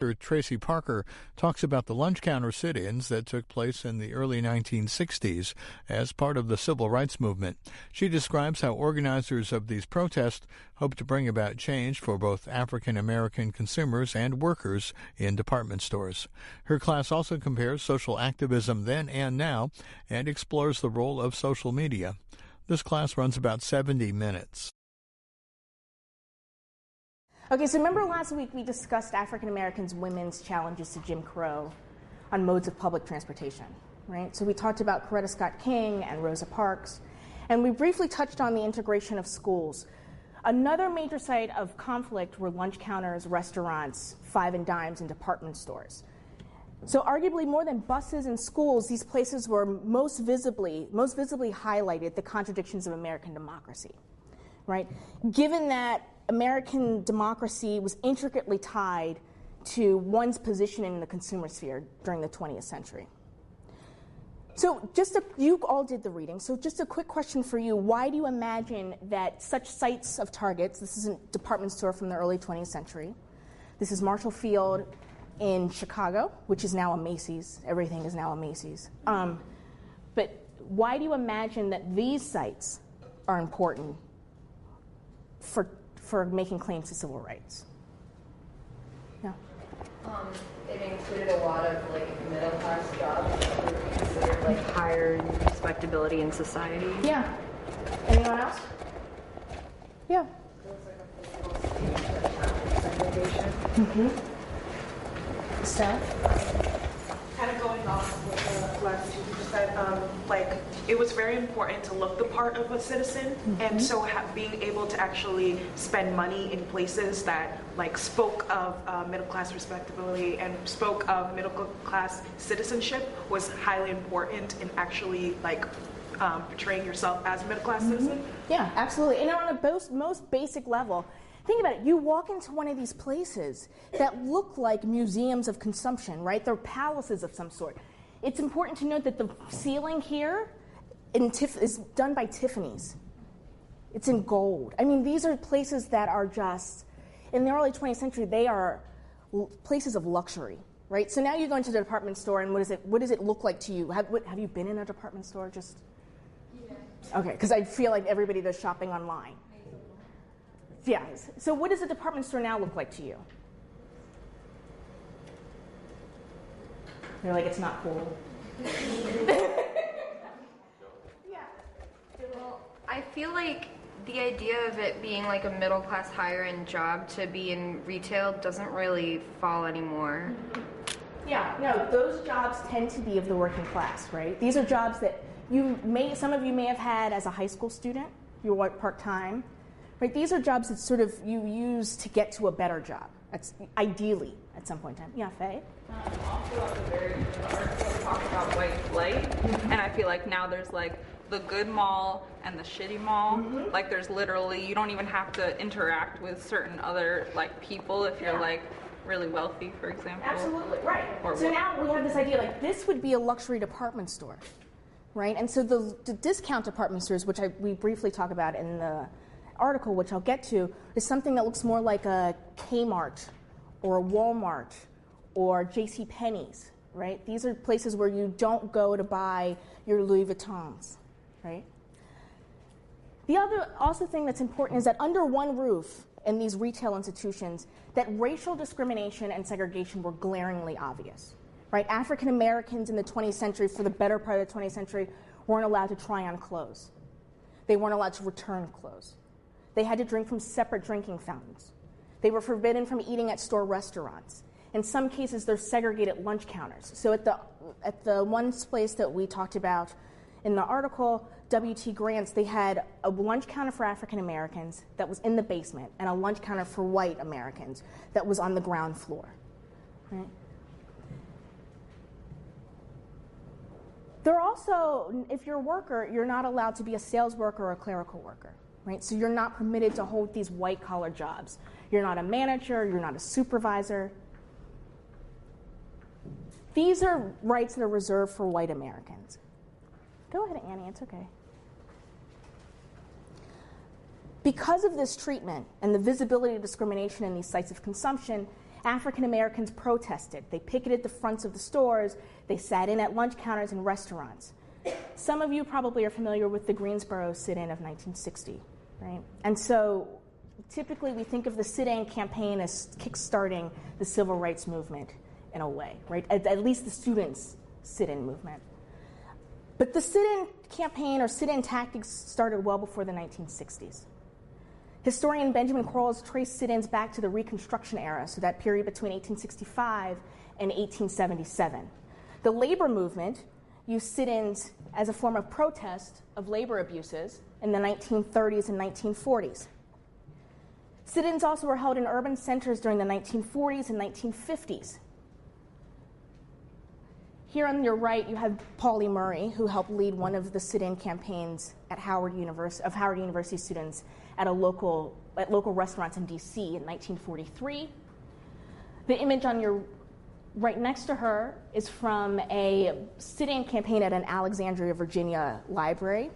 Traci Parker talks about the lunch counter sit-ins that took place in the early 1960s as part of the civil rights movement. She describes how organizers of these protests hope to bring about change for both African American consumers and workers in department stores. Her class also compares social activism then and now and explores the role of social media. This class runs about 70 minutes. Okay, so remember last week we discussed African Americans' women's challenges to Jim Crow on modes of public transportation, right? So we talked about Coretta Scott King and Rosa Parks, and we briefly touched on the integration of schools. Another major site of conflict were lunch counters, restaurants, five and dimes, and department stores. So arguably more than buses and schools, these places were most visibly highlighted the contradictions of American democracy, right? Given that American democracy was intricately tied to one's position in the consumer sphere during the 20th century. So you all did the reading, so just a quick question for you. Why do you imagine that such sites of targets, this is a department store from the early 20th century, this is Marshall Field in Chicago, which is now a Macy's, everything is now a Macy's. But why do you imagine that these sites are important for making claims to civil rights? Yeah. It included a lot of middle class jobs that were considered higher respectability in society. Yeah. Anyone else? Yeah. There was a physical stage of segregation. Mm-hmm. Steph? Kind of going off with the last two people said, it was very important to look the part of a citizen, mm-hmm. and so being able to actually spend money in places that spoke of middle class respectability and spoke of middle class citizenship was highly important in actually portraying yourself as a middle class mm-hmm. citizen. Yeah, absolutely. And on a most basic level, think about it. You walk into one of these places that look like museums of consumption, right? They're palaces of some sort. It's important to note that the ceiling here is done by Tiffany's. It's in gold. I mean, these are places that are just, in the early 20th century, they are places of luxury, right? So now you go into the department store, and what does it look like to you? Have you been in a department store? Yeah. Okay, because I feel like everybody does shopping online. Yeah. So what does a department store now look like to you? You're like, it's not cool. Yeah. Well, I feel like the idea of it being a middle class higher end job to be in retail doesn't really fall anymore. Yeah, no, those jobs tend to be of the working class, right? These are jobs that some of you may have had as a high school student. You work part-time. Right, these are jobs that you use to get to a better job. That's ideally at some point in time. Yeah, Faye? Also at the very end of the article, it talks about white flight, mm-hmm. and I feel like now there's the good mall and the shitty mall. Mm-hmm. There's literally, you don't even have to interact with certain other people if you're really wealthy, for example. Absolutely, right. So now we have this idea this would be a luxury department store, right? And so the discount department stores, which we briefly talk about in the article, which I'll get to, is something that looks more like a Kmart or a Walmart or JCPenney's, right? These are places where you don't go to buy your Louis Vuittons, right? The other also thing that's important is that under one roof in these retail institutions, that racial discrimination and segregation were glaringly obvious, right? African Americans in the 20th century, for the better part of the 20th century, weren't allowed to try on clothes. They weren't allowed to return clothes. They had to drink from separate drinking fountains. They were forbidden from eating at store restaurants. In some cases, they're segregated lunch counters. So at the one place that we talked about in the article, W.T. Grant's, they had a lunch counter for African Americans that was in the basement and a lunch counter for white Americans that was on the ground floor. Right? They're also, if you're a worker, you're not allowed to be a sales worker or a clerical worker. Right? So you're not permitted to hold these white-collar jobs. You're not a manager, you're not a supervisor. These are rights that are reserved for white Americans. Go ahead, Annie, it's okay. Because of this treatment and the visibility of discrimination in these sites of consumption, African Americans protested. They picketed the fronts of the stores. They sat in at lunch counters and restaurants. Some of you probably are familiar with the Greensboro sit-in of 1960, right? And so typically we think of the sit-in campaign as kickstarting the civil rights movement in a way, right? At least the students' sit-in movement. But the sit-in campaign or sit-in tactics started well before the 1960s. Historian Benjamin Quarles traced sit-ins back to the Reconstruction era, so that period between 1865 and 1877. The labor movement used sit-ins as a form of protest of labor abuses in the 1930s and 1940s. Sit-ins also were held in urban centers during the 1940s and 1950s. Here on your right, you have Pauli Murray, who helped lead one of the sit-in campaigns at Howard University students at local restaurants in D.C. in 1943. The image on your right next to her is from a sit-in campaign at an Alexandria, Virginia library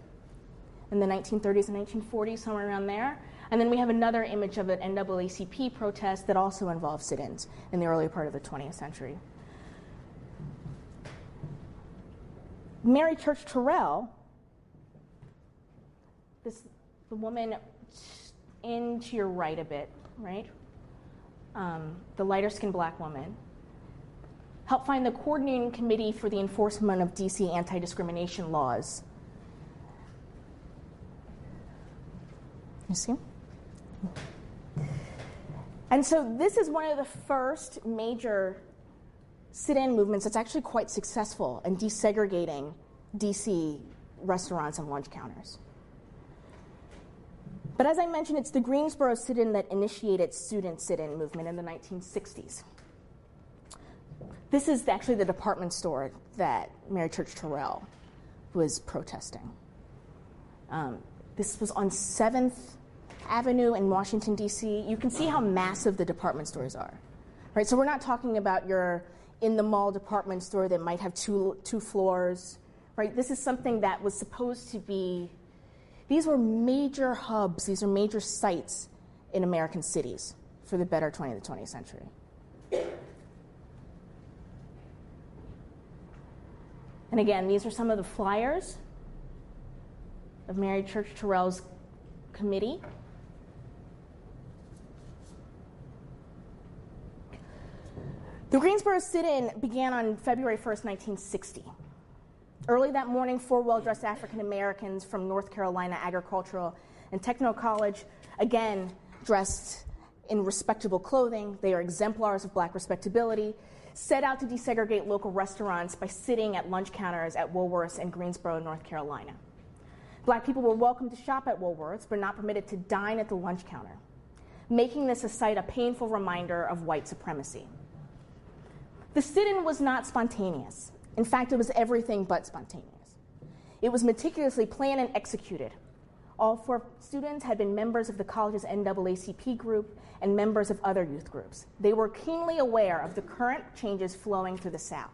in the 1930s and 1940s, somewhere around there. And then we have another image of an NAACP protest that also involved sit-ins in the early part of the 20th century. Mary Church Terrell, the woman in to your right a bit, right? The lighter-skinned black woman, helped find the Coordinating Committee for the Enforcement of D.C. Anti-Discrimination Laws. You see? And so this is one of the first major sit-in movements that's actually quite successful in desegregating D.C. restaurants and lunch counters. But as I mentioned, it's the Greensboro sit-in that initiated student sit-in movement in the 1960s. This is actually the department store that Mary Church Terrell was protesting. This was on 7th Avenue in Washington, D.C. You can see how massive the department stores are, right? So we're not talking about your in-the-mall department store that might have two floors, right? This is something that was supposed to be, these were major hubs, these are major sites in American cities for the better 20th century. And again, these are some of the flyers of Mary Church Terrell's committee. The Greensboro sit-in began on February 1st, 1960. Early that morning, 4 well-dressed African Americans from North Carolina Agricultural and Technical College, again dressed in respectable clothing, they are exemplars of black respectability, set out to desegregate local restaurants by sitting at lunch counters at Woolworth's in Greensboro, North Carolina. Black people were welcome to shop at Woolworth's, but not permitted to dine at the lunch counter, making this a painful reminder of white supremacy. The sit-in was not spontaneous. In fact, it was everything but spontaneous. It was meticulously planned and executed. All 4 students had been members of the college's NAACP group and members of other youth groups. They were keenly aware of the current changes flowing through the South.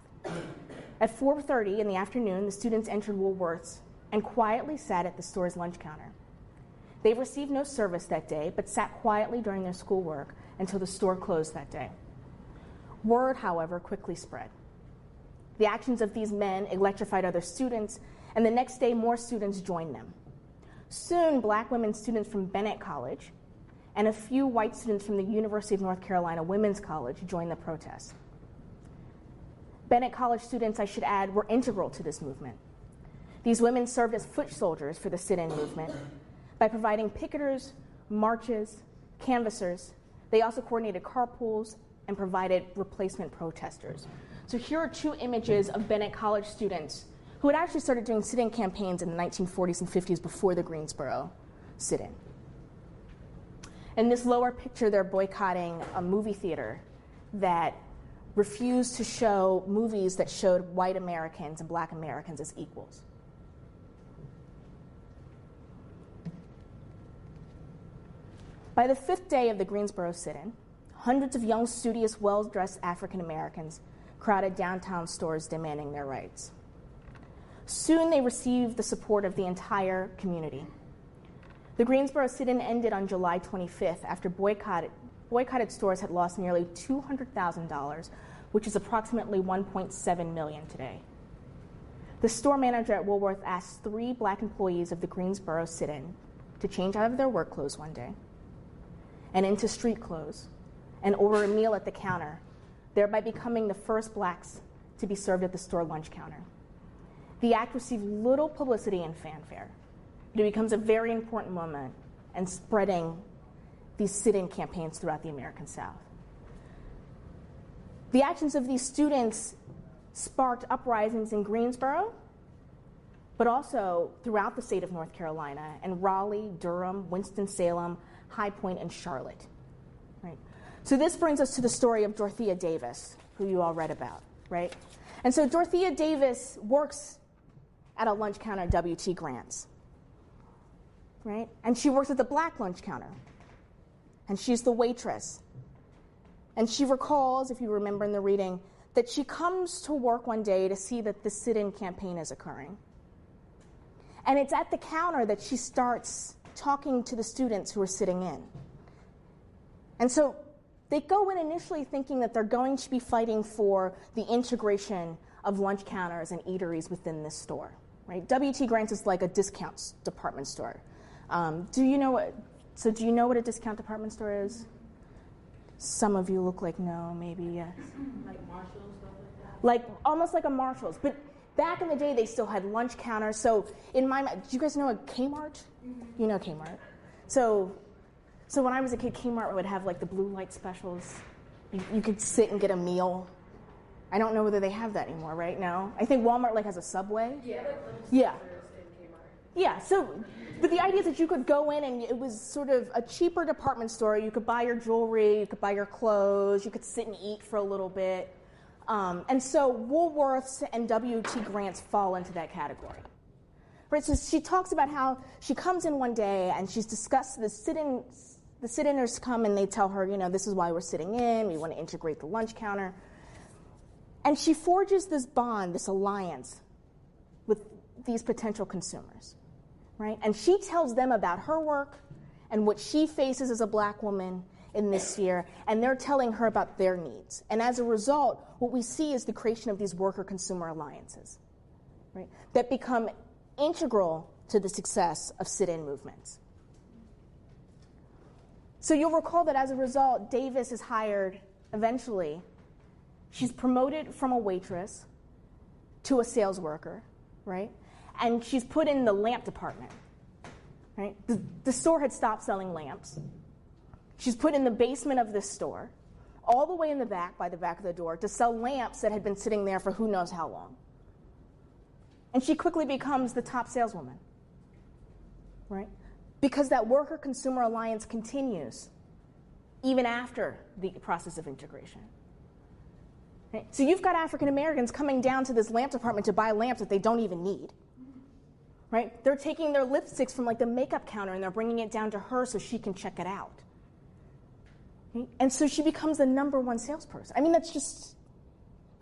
At 4:30 in the afternoon, the students entered Woolworth's and quietly sat at the store's lunch counter. They received no service that day, but sat quietly during their schoolwork until the store closed that day. Word, however, quickly spread. The actions of these men electrified other students, and the next day more students joined them. Soon, black women students from Bennett College and a few white students from the University of North Carolina Women's College joined the protest. Bennett College students, I should add, were integral to this movement. These women served as foot soldiers for the sit-in movement by providing picketers, marches, canvassers. They also coordinated carpools and provided replacement protesters. So here are 2 images of Bennett College students who had actually started doing sit-in campaigns in the 1940s and 50s before the Greensboro sit-in. In this lower picture, they're boycotting a movie theater that refused to show movies that showed white Americans and black Americans as equals. By the 5th day of the Greensboro sit-in, hundreds of young, studious, well-dressed African Americans crowded downtown stores demanding their rights. Soon they received the support of the entire community. The Greensboro sit-in ended on July 25th after boycotted stores had lost nearly $200,000, which is approximately $1.7 million today. The store manager at Woolworth asked 3 black employees of the Greensboro sit-in to change out of their work clothes one day and into street clothes and order a meal at the counter, thereby becoming the first blacks to be served at the store lunch counter. The act received little publicity and fanfare, but it becomes a very important moment in spreading these sit-in campaigns throughout the American South. The actions of these students sparked uprisings in Greensboro, but also throughout the state of North Carolina, and Raleigh, Durham, Winston-Salem, High Point, and Charlotte. Right? So this brings us to the story of Dorothea Davis, who you all read about, right? And so Dorothea Davis works at a lunch counter at W.T. Grant's, right? And she works at the black lunch counter, and she's the waitress. And she recalls, if you remember in the reading, that she comes to work one day to see that the sit-in campaign is occurring. And it's at the counter that she starts talking to the students who are sitting in. And so they go in initially thinking that they're going to be fighting for the integration of lunch counters and eateries within this store. Right? W.T. Grant's is like a discount department store. Do you know what a discount department store is? Some of you look like no, maybe yes. Like Marshalls, stuff like that? Like, almost like a Marshalls. But back in the day, they still had lunch counters. So in my mind, do you guys know a Kmart? Mm-hmm. You know Kmart. So when I was a kid, Kmart would have like the blue light specials. You could sit and get a meal. I don't know whether they have that anymore, right? No? I think Walmart like has a Subway. Yeah, like yeah. in Kmart. Yeah, so, but the idea is that you could go in and it was sort of a cheaper department store. You could buy your jewelry, you could buy your clothes, you could sit and eat for a little bit. And so Woolworths and W.T. Grant's fall into that category. Right, so she talks about how she comes in one day and she's discussed the sit-inners come and they tell her, you know, this is why we're sitting in, we want to integrate the lunch counter. And she forges this bond, this alliance with these potential consumers, right? And she tells them about her work and what she faces as a black woman in this sphere, and they're telling her about their needs. And as a result, what we see is the creation of these worker-consumer alliances, right, that become integral to the success of sit-in movements. So you'll recall that as a result, Davis is hired eventually. She's promoted from a waitress to a sales worker, right? And she's put in the lamp department, right? The store had stopped selling lamps. She's put in the basement of this store, all the way in the back, by the back of the door, to sell lamps that had been sitting there for who knows how long. And she quickly becomes the top saleswoman, right? Because that worker-consumer alliance continues even after the process of integration. Right? So you've got African Americans coming down to this lamp department to buy lamps that they don't even need. Right? They're taking their lipsticks from like the makeup counter and they're bringing it down to her so she can check it out. Right? And so she becomes the #1 salesperson. I mean, that's just,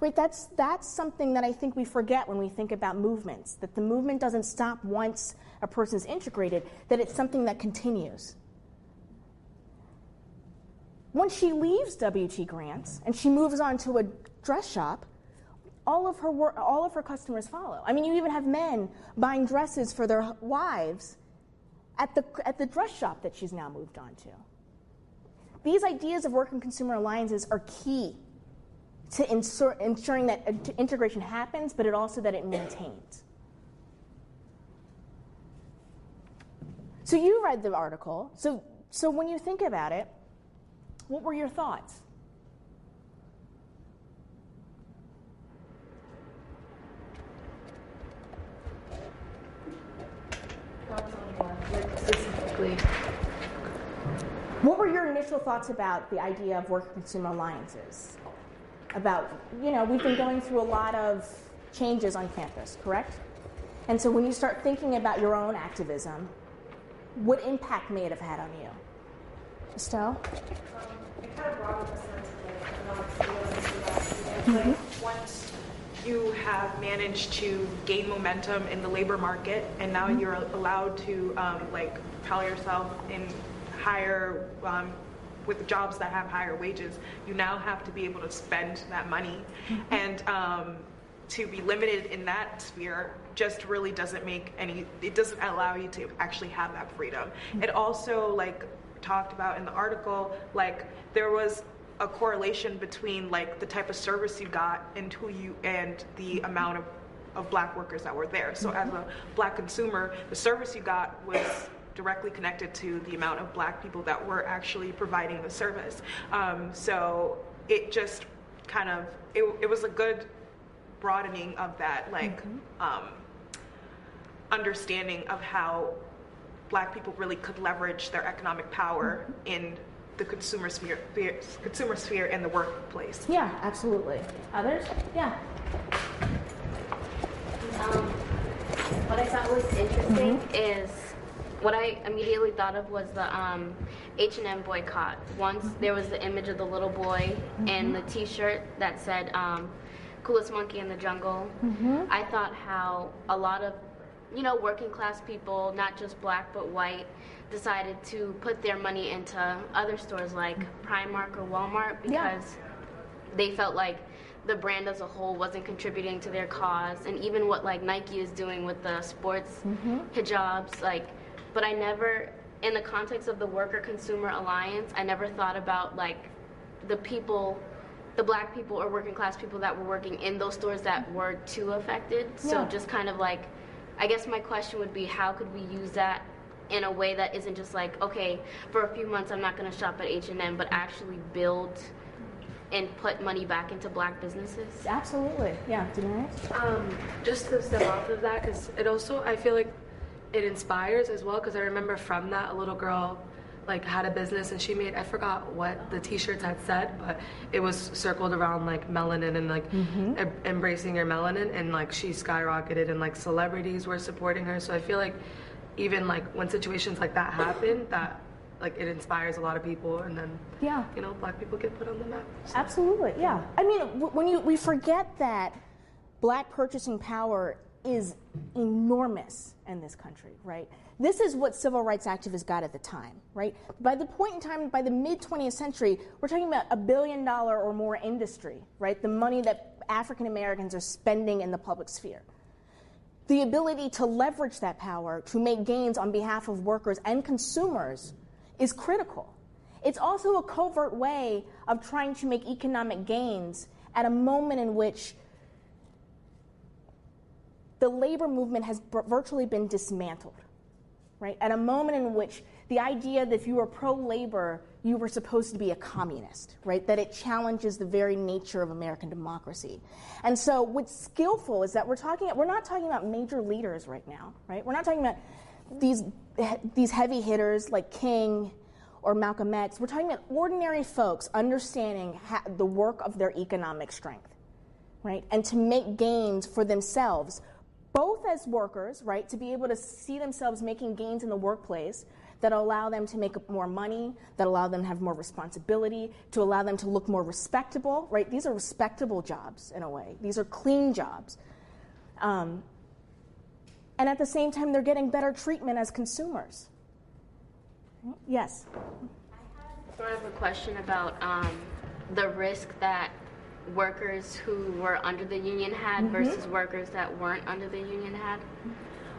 right? That's something that I think we forget when we think about movements, that the movement doesn't stop once a person's integrated, that it's something that continues. Once she leaves W.T. Grant's and she moves on to a dress shop, all of her customers follow. I mean, you even have men buying dresses for their wives at the dress shop that she's now moved on to. These ideas of work and consumer alliances are key to ensuring that integration happens, but also that it maintains. So you read the article. So when you think about it, what were your thoughts? Specifically. What were your initial thoughts about the idea of worker-consumer alliances? About, we've been going through a lot of changes on campus, correct? And so when you start thinking about your own activism, what impact may it have had on you? Estelle? It kind of brought up a sense of like once you have managed to gain momentum in the labor market, and now you're allowed to propel yourself in higher with jobs that have higher wages, you now have to be able to spend that money. And to be limited in that sphere just really doesn't it doesn't allow you to actually have that freedom. It also, like talked about in the article, like there was a correlation between like the type of service you got and the amount of black workers that were there. So as a black consumer, the service you got was directly connected to the amount of black people that were actually providing the service. So it just kind of, it was a good broadening of that, like understanding of how black people really could leverage their economic power in the consumer sphere and the workplace. Yeah, absolutely. Others? Yeah. What I thought was interesting is what I immediately thought of was the H&M boycott. Once there was the image of the little boy in the T-shirt that said "Coolest Monkey in the Jungle." I thought how a lot of working class people, not just black but white, decided to put their money into other stores like Primark or Walmart because they felt like the brand as a whole wasn't contributing to their cause, and even what like Nike is doing with the sports hijabs, like. But I never, in the context of the Worker Consumer Alliance, I never thought about like the black people or working class people that were working in those stores that were too affected. So just kind of like, I guess my question would be, how could we use that in a way that isn't just like, okay, for a few months I'm not going to shop at H&M, but actually build and put money back into black businesses? Absolutely. Yeah. Just to step off of that, because it also, I feel like it inspires as well, because I remember from that, a little girl like had a business and she made, I forgot what the t-shirts had said, but it was circled around like melanin and like embracing your melanin, and like she skyrocketed and like celebrities were supporting her. So I feel like even like when situations like that happen, that like it inspires a lot of people, and then black people get put on the map. So. Absolutely. Yeah. I mean, we forget that black purchasing power is enormous in this country, right? This is what civil rights activists got at the time, right? By the point in time, by the mid-20th century, we're talking about $1 billion or more industry, right? The money that African Americans are spending in the public sphere. The ability to leverage that power to make gains on behalf of workers and consumers is critical. It's also a covert way of trying to make economic gains at a moment in which the labor movement has virtually been dismantled, right? At a moment in which the idea that if you were pro-labor, you were supposed to be a communist, right? That it challenges the very nature of American democracy. And so what's skillful is that we're not talking about major leaders right now, right? We're not talking about these heavy hitters like King or Malcolm X. We're talking about ordinary folks understanding the work of their economic strength, right? And to make gains for themselves, both as workers, right, to be able to see themselves making gains in the workplace that allow them to make more money, that allow them to have more responsibility, to allow them to look more respectable, right? These are respectable jobs in a way. These are clean jobs. And at the same time, they're getting better treatment as consumers. Yes? I have sort of a question about the risk that workers who were under the union had versus workers that weren't under the union had?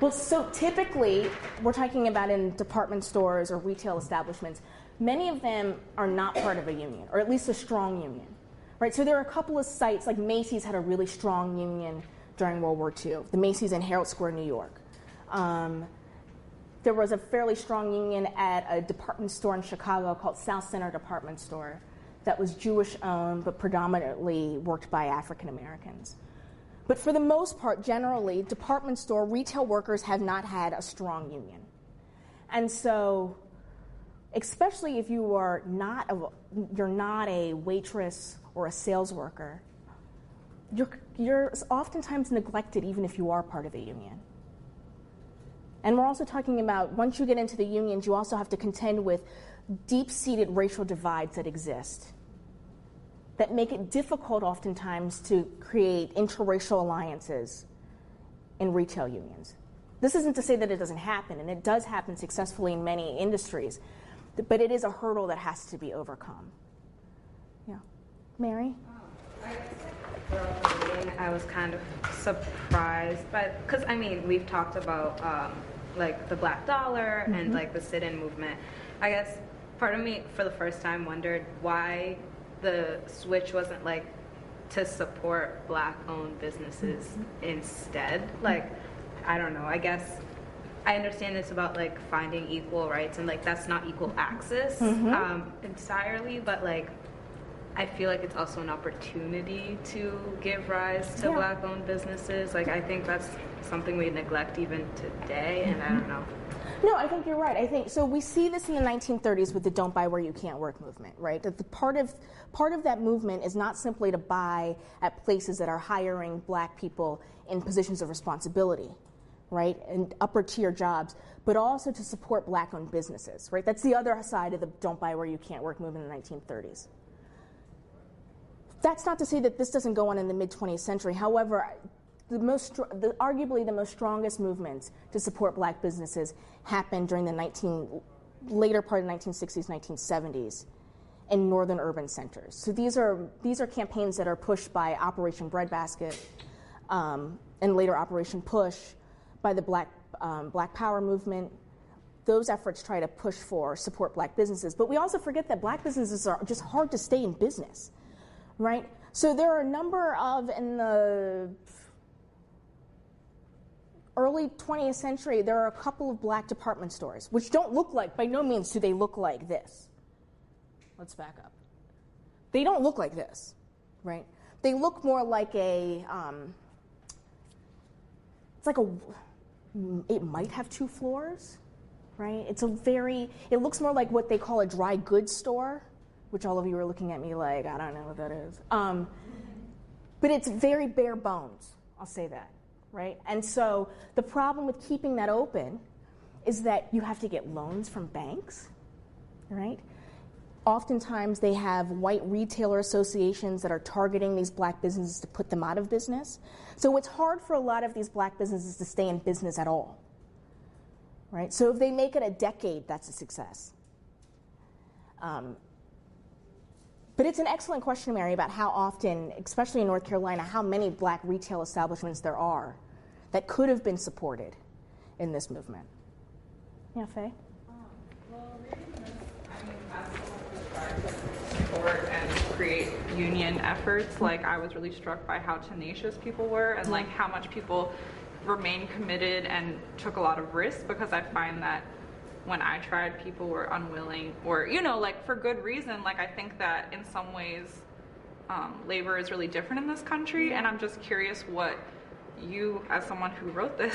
Well, so typically, we're talking about in department stores or retail establishments, many of them are not part of a union, or at least a strong union, right? So there are a couple of sites, like Macy's had a really strong union during World War II, the Macy's in Herald Square, New York. There was a fairly strong union at a department store in Chicago called South Center Department Store that was Jewish-owned but predominantly worked by African Americans. But for the most part, generally, department store retail workers have not had a strong union. And so, especially if you're not a waitress or a sales worker, you're oftentimes neglected even if you are part of a union. And we're also talking about, once you get into the unions, you also have to contend with deep-seated racial divides that exist that make it difficult oftentimes to create interracial alliances in retail unions. This isn't to say that it doesn't happen, and it does happen successfully in many industries, But it is a hurdle that has to be overcome. Yeah. Mary? I guess throughout the meeting, I was kind of surprised by, because I mean, we've talked about like the Black Dollar and like the sit-in movement. I guess part of me, for the first time, wondered why the switch wasn't like to support Black-owned businesses instead. Like, I don't know. I guess I understand it's about like finding equal rights and like that's not equal access entirely, but like I feel like it's also an opportunity to give rise to Black-owned businesses. Like, I think that's something we neglect even today, and I don't know. No, I think you're right. I think so. We see this in the 1930s with the "Don't Buy Where You Can't Work" movement, right? That the part of that movement is not simply to buy at places that are hiring Black people in positions of responsibility, right, and upper tier jobs, but also to support Black-owned businesses, right? That's the other side of the "Don't Buy Where You Can't Work" movement in the 1930s. That's not to say that this doesn't go on in the mid-20th century. However, arguably the most strongest movements to support Black businesses happened during the later part of the 1960s, 1970s in northern urban centers. So these are campaigns that are pushed by Operation Breadbasket and later Operation Push, by the Black Power movement. Those efforts try to push for support Black businesses. But we also forget that Black businesses are just hard to stay in business. Right? So there are a number of, in the early 20th century, there are a couple of Black department stores, which don't look like, by no means do they look like this. Let's back up. They don't look like this, right? They look more like it might have 2 floors, right? It looks more like what they call a dry goods store, which all of you are looking at me like, I don't know what that is. But it's very bare bones, I'll say that, right? And so the problem with keeping that open is that you have to get loans from banks, right? Oftentimes they have white retailer associations that are targeting these Black businesses to put them out of business. So it's hard for a lot of these Black businesses to stay in business at all, right? So if they make it a decade, that's a success. But it's an excellent question, Mary, about how often, especially in North Carolina, how many Black retail establishments there are that could have been supported in this movement. Yeah, Faye? Well, reading this, I mean, as someone who's trying to support and create union efforts, like, I was really struck by how tenacious people were and, like, how much people remained committed and took a lot of risks, because I find that when I tried, people were unwilling, or, you know, like, for good reason. Like, I think that in some ways, labor is really different in this country, and I'm just curious what you, as someone who wrote this,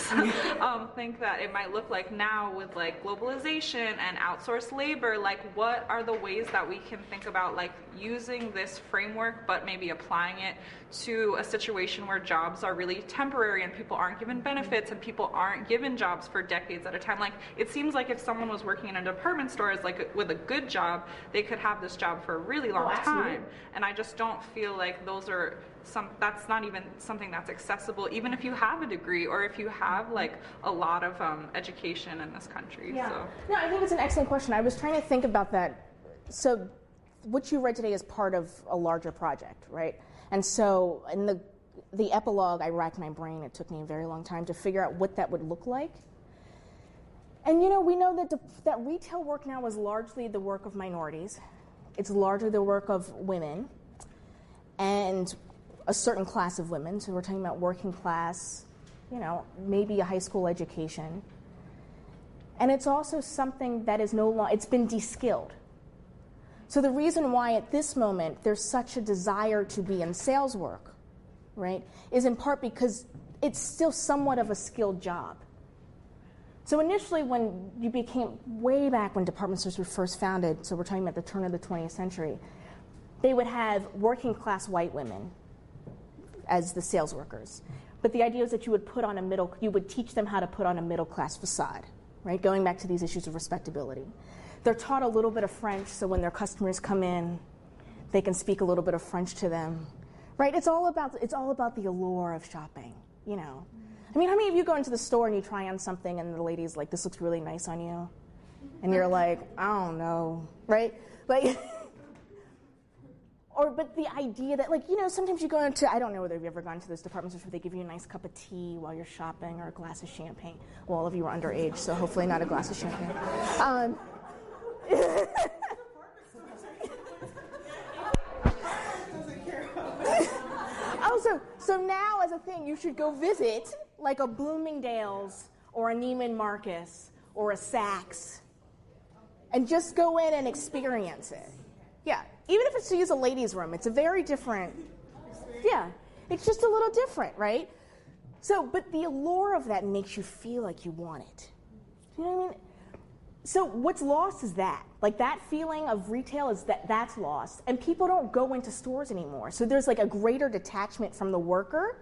think that it might look like now with like globalization and outsourced labor. Like, what are the ways that we can think about like using this framework but maybe applying it to a situation where jobs are really temporary and people aren't given benefits and people aren't given jobs for decades at a time? Like, it seems like if someone was working in a department store as like with a good job, they could have this job for a really long time. And I just don't feel like those are that's not even something that's accessible, even if you have a degree or if you have like a lot of education in this country. Yeah. So. No, I think it's an excellent question. I was trying to think about that. So what you read today is part of a larger project, right? And so in the epilogue, I racked my brain. It took me a very long time to figure out what that would look like. And you know, we know that that retail work now is largely the work of minorities. It's largely the work of women and a certain class of women. So we're talking about working class, you know, maybe a high school education. And it's also something that is no longer, it's been de-skilled. So the reason why at this moment there's such a desire to be in sales work, right, is in part because it's still somewhat of a skilled job. So initially when you became, way back when department stores were first founded, so we're talking about the turn of the 20th century, they would have working class white women as the sales workers. But the idea is that you would teach them how to put on a middle class facade, right? Going back to these issues of respectability. They're taught a little bit of French, so when their customers come in, they can speak a little bit of French to them, right? It's all about the allure of shopping, you know. I mean, how many of you go into the store and you try on something and the lady's like, this looks really nice on you? And you're like, I don't know, right? Like, but the idea that, like, sometimes you go into, I don't know whether you've ever gone to those department stores where they give you a nice cup of tea while you're shopping or a glass of champagne. Well, all of you are underage, so hopefully not a glass of champagne. So now as a thing, you should go visit like a Bloomingdale's or a Neiman Marcus or a Saks and just go in and experience it. Yeah, even if it's to use a ladies' room, it's a very different, it's just a little different, right? So, but the allure of that makes you feel like you want it. You know what I mean? So what's lost is that. Like that feeling of retail is that's lost. And people don't go into stores anymore. So there's like a greater detachment from the worker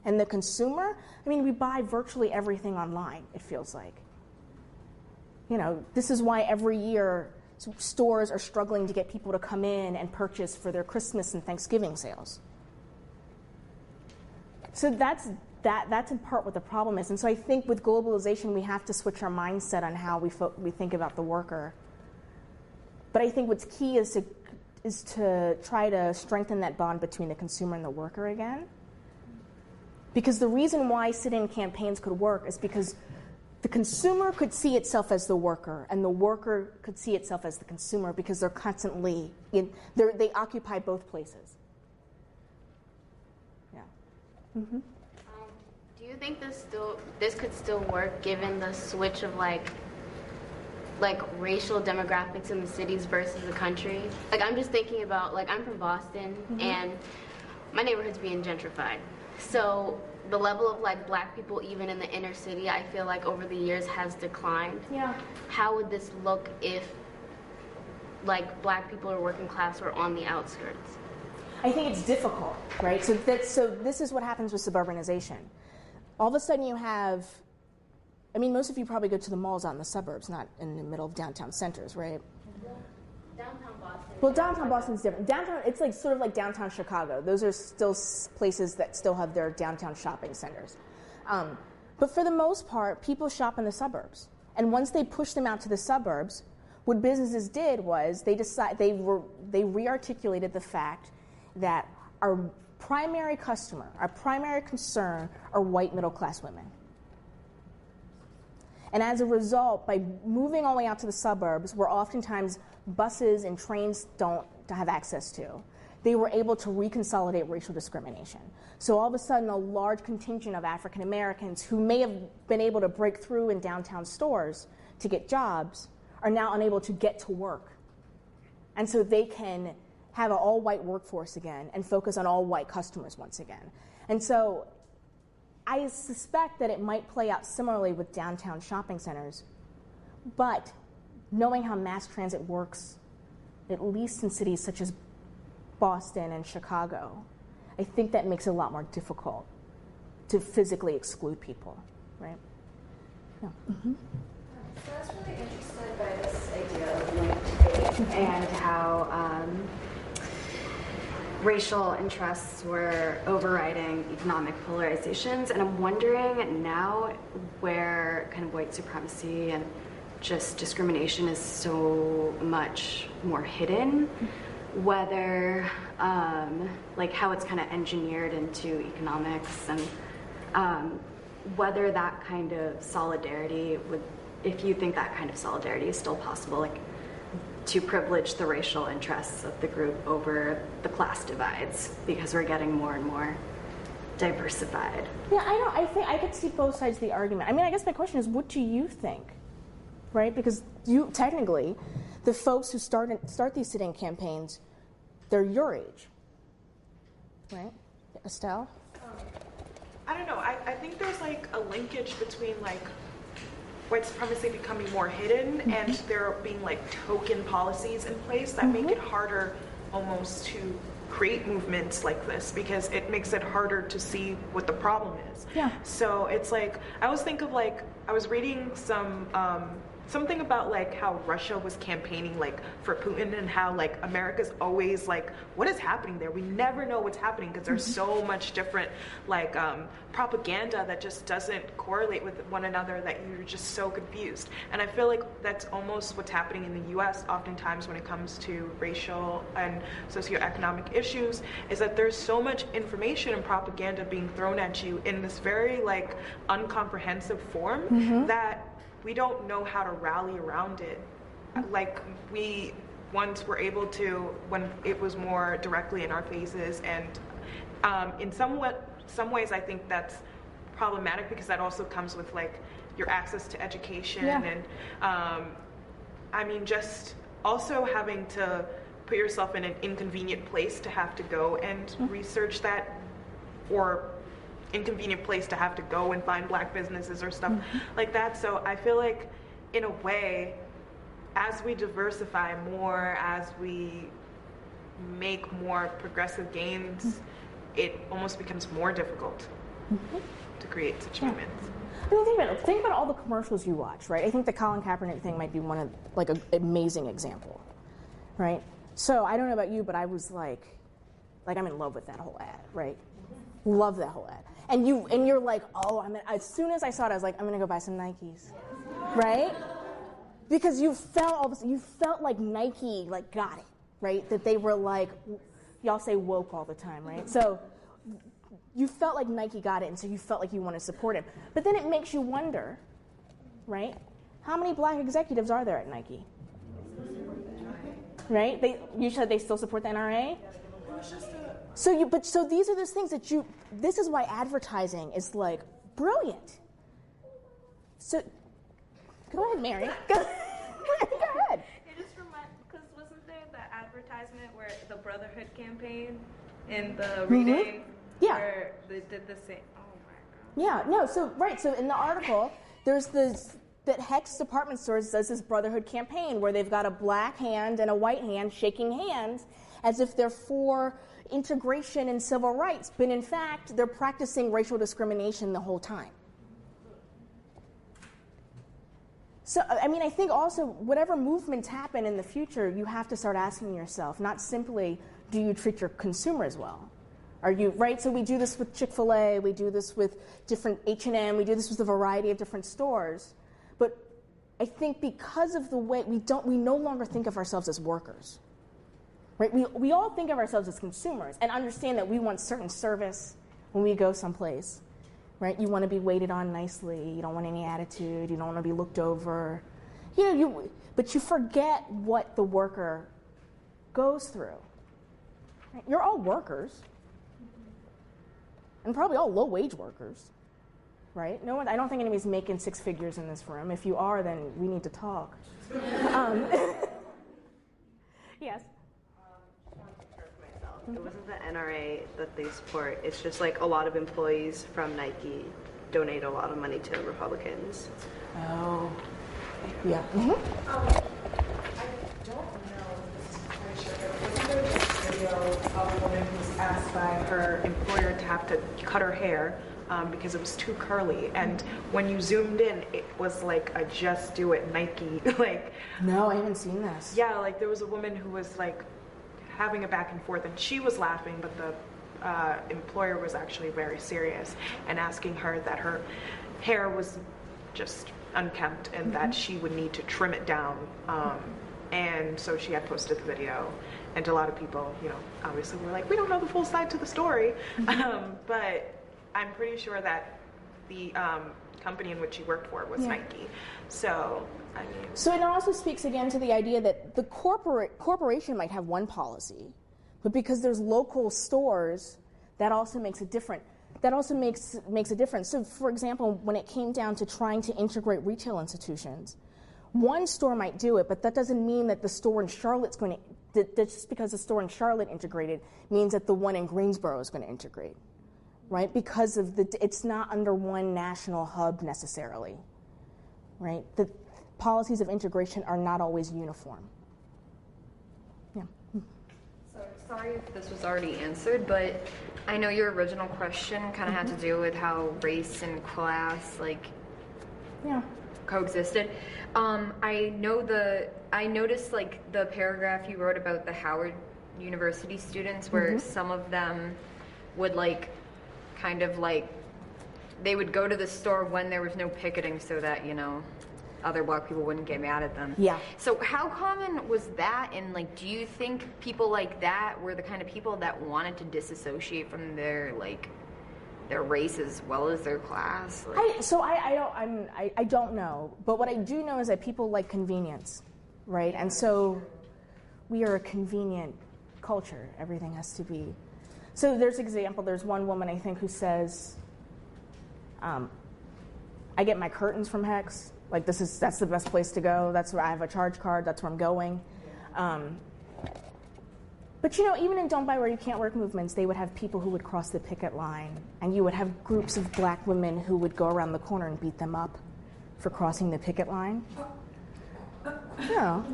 and the consumer. I mean, we buy virtually everything online, it feels like. This is why every year stores are struggling to get people to come in and purchase for their Christmas and Thanksgiving sales. So that's in part what the problem is. And so I think with globalization, we have to switch our mindset on how we think about the worker. But I think what's key is to try to strengthen that bond between the consumer and the worker again. Because the reason why sit-in campaigns could work is because the consumer could see itself as the worker, and the worker could see itself as the consumer because they're constantly they occupy both places. Yeah. Mm-hmm. Do you think this could still work given the switch of like racial demographics in the cities versus the country? Like I'm just thinking about, like, I'm from Boston, and my neighborhood's being gentrified. So the level of like black people even in the inner city, I feel like over the years has declined. Yeah. How would this look if like black people or working class were on the outskirts? I think it's difficult, right? So this is what happens with suburbanization. All of a sudden you have, I mean, most of you probably go to the malls out in the suburbs, not in the middle of downtown centers, right? Downtown Boston. Well, downtown Boston's different. Downtown, it's like sort of like downtown Chicago. Those are still places that still have their downtown shopping centers. But for the most part, people shop in the suburbs. And once they pushed them out to the suburbs, what businesses did was they re-articulated the fact that our primary customer, our primary concern are white middle-class women. And as a result, by moving all the way out to the suburbs, where oftentimes buses and trains don't have access to, they were able to reconsolidate racial discrimination. So all of a sudden, a large contingent of African Americans who may have been able to break through in downtown stores to get jobs are now unable to get to work. And so they can have an all-white workforce again and focus on all-white customers once again. And so I suspect that it might play out similarly with downtown shopping centers, but knowing how mass transit works, at least in cities such as Boston and Chicago, I think that makes it a lot more difficult to physically exclude people, right? Yeah. Mm-hmm. So I was really interested by this idea of linked faith and how racial interests were overriding economic polarizations, and I'm wondering now where kind of white supremacy and just discrimination is so much more hidden, whether like how it's kind of engineered into economics, and whether that kind of solidarity would, if you think that kind of solidarity is still possible, like to privilege the racial interests of the group over the class divides, because we're getting more and more diversified. Yeah, I know. I think I could see both sides of the argument. I mean, I guess my question is, what do you think? Right? Because you technically, the folks who start these sit-in campaigns, they're your age, right? Estelle? I don't know. I think there's like a linkage between like white supremacy becoming more hidden and there being like token policies in place that make it harder almost to create movements like this, because it makes it harder to see what the problem is. Yeah. So it's like, I always think of like, I was reading some something about like how Russia was campaigning like for Putin, and how like America's always like, what is happening there? We never know what's happening because there's so much different like propaganda that just doesn't correlate with one another, that you're just so confused. And I feel like that's almost what's happening in the US oftentimes when it comes to racial and socioeconomic issues, is that there's so much information and propaganda being thrown at you in this very like uncomprehensive form that we don't know how to rally around it. Like we once were able to when it was more directly in our faces, and in some ways I think that's problematic because that also comes with like your access to education and I mean just also having to put yourself in an inconvenient place to have to go and research that, or inconvenient place to have to go and find black businesses or stuff like that. So I feel like in a way, as we diversify more, as we make more progressive gains, it almost becomes more difficult to create such movements. I mean, think about all the commercials you watch, right? I think the Colin Kaepernick thing might be one of like an amazing example, right? So I don't know about you, but I was like I'm in love with that whole ad, right? Love that whole ad. And you're like, oh, as soon as I saw it, I was like, I'm gonna go buy some Nikes, right? Because you felt like Nike like got it, right? That they were like, y'all say woke all the time, right? So you felt like Nike got it, and so you felt like you want to support him. But then it makes you wonder, right? How many black executives are there at Nike? Right? You said they still support the NRA? So these are those things that this is why advertising is like brilliant. So go ahead, Mary. Go ahead. It just reminds, because wasn't there that advertisement where the Brotherhood campaign in the reading where they did the same? Oh my God. Yeah, no, so in the article, there's that Hecht's department stores does this Brotherhood campaign where they've got a black hand and a white hand shaking hands as if they're for integration and civil rights, but in fact, they're practicing racial discrimination the whole time. So, I mean, I think also whatever movements happen in the future, you have to start asking yourself, not simply, do you treat your consumers well? Are you, right? So we do this with Chick-fil-A, we do this with different H&M, we do this with a variety of different stores. But I think because of the way we no longer think of ourselves as workers. Right? We all think of ourselves as consumers and understand that we want certain service when we go someplace. Right? You want to be waited on nicely. You don't want any attitude. You don't want to be looked over. But you forget what the worker goes through. Right? You're all workers, and probably all low-wage workers. Right? No one. I don't think anybody's making six figures in this room. If you are, then we need to talk. Yes. It wasn't the NRA that they support. It's just like a lot of employees from Nike donate a lot of money to Republicans. Oh, yeah. I don't know if this is quite sure, but wasn't there this video of a woman who was asked by her employer to have to cut her hair because it was too curly, and when you zoomed in, it was like a "Just Do It" Nike like. No, I haven't seen this. Yeah, like there was a woman who was like having a back and forth, and she was laughing, but the employer was actually very serious and asking her that her hair was just unkempt and that she would need to trim it down. And so she had posted the video, and a lot of people, obviously were like, we don't know the full side to the story. But I'm pretty sure that the company in which she worked for was Nike. So, I mean. So it also speaks again to the idea that the corporation might have one policy, but because there's local stores, that also makes a difference. So, for example, when it came down to trying to integrate retail institutions, one store might do it, but that doesn't mean that the store in Charlotte's going to. Just because the store in Charlotte integrated means that the one in Greensboro is going to integrate, right? Because of it's not under one national hub necessarily, right? The policies of integration are not always uniform. Yeah. So sorry if this was already answered, but I know your original question kind of had to do with how race and class coexisted. I noticed like the paragraph you wrote about the Howard University students, where some of them would like kind of like they would go to the store when there was no picketing so that, you know, other black people wouldn't get mad at them. Yeah. So how common was that, and like do you think people like that were the kind of people that wanted to disassociate from their race as well as their class? Like, I don't know, but what I do know is that people like convenience, right? And so we are a convenient culture. Everything has to be. So there's one woman I think who says, I get my curtains from Hex. Like that's the best place to go. That's where I have a charge card. That's where I'm going. But you know, even in Don't Buy Where You Can't Work movements, they would have people who would cross the picket line, and you would have groups of black women who would go around the corner and beat them up for crossing the picket line. You know.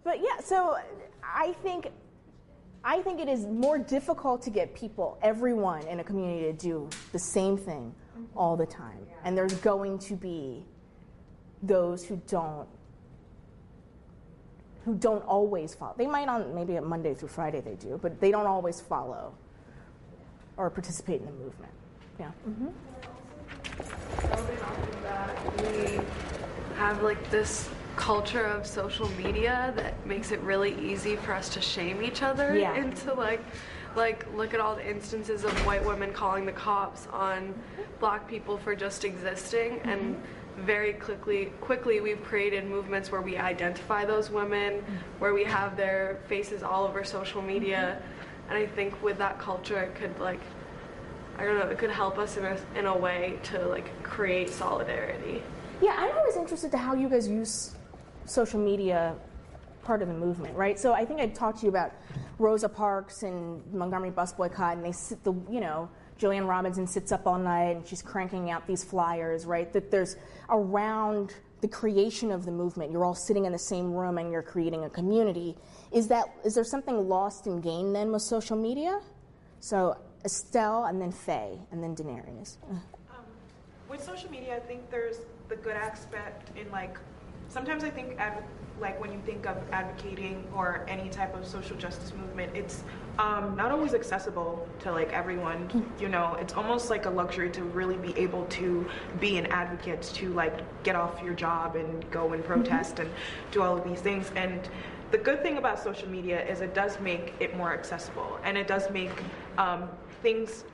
But yeah, so I think it is more difficult to get everyone in a community to do the same thing all the time. And there's going to be those who don't always follow. They might maybe on Monday through Friday they do, but they don't always follow or participate in the movement. Yeah. Building off of that, we have like this culture of social media that makes it really easy for us to shame each other into like look at all the instances of white women calling the cops on black people for just existing, and very quickly we've created movements where we identify those women, where we have their faces all over social media, and I think with that culture it could it could help us in a way to like create solidarity. Yeah, I'm always interested to how you guys use social media part of the movement, right? So I think I talked to you about Rosa Parks and Montgomery bus boycott, and they sit Julianne Robinson sits up all night and she's cranking out these flyers, right? That there's around the creation of the movement, you're all sitting in the same room and you're creating a community. Is there something lost and gained then with social media? So Estelle and then Faye and then Daenerys. With social media, I think there's the good aspect in sometimes I think when you think of advocating or any type of social justice movement, it's not always accessible to everyone. You know, it's almost like a luxury to really be able to be an advocate, to get off your job and go and protest and do all of these things. And the good thing about social media is it does make it more accessible, and it does make things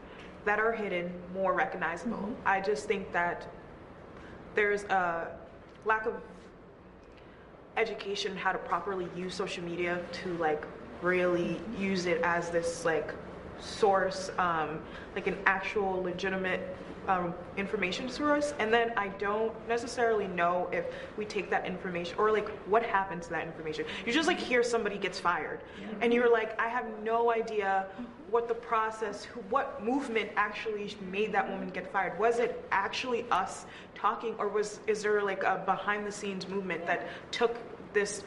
that are hidden more recognizable. I just think that there's a lack of education how to properly use social media to really use it as this source, an actual legitimate information source. And then I don't necessarily know if we take that information or what happens to that information. You just hear somebody gets fired, and you're I have no idea what the process, what movement actually made that woman get fired. Was it actually us talking, or is there a behind the scenes movement that took this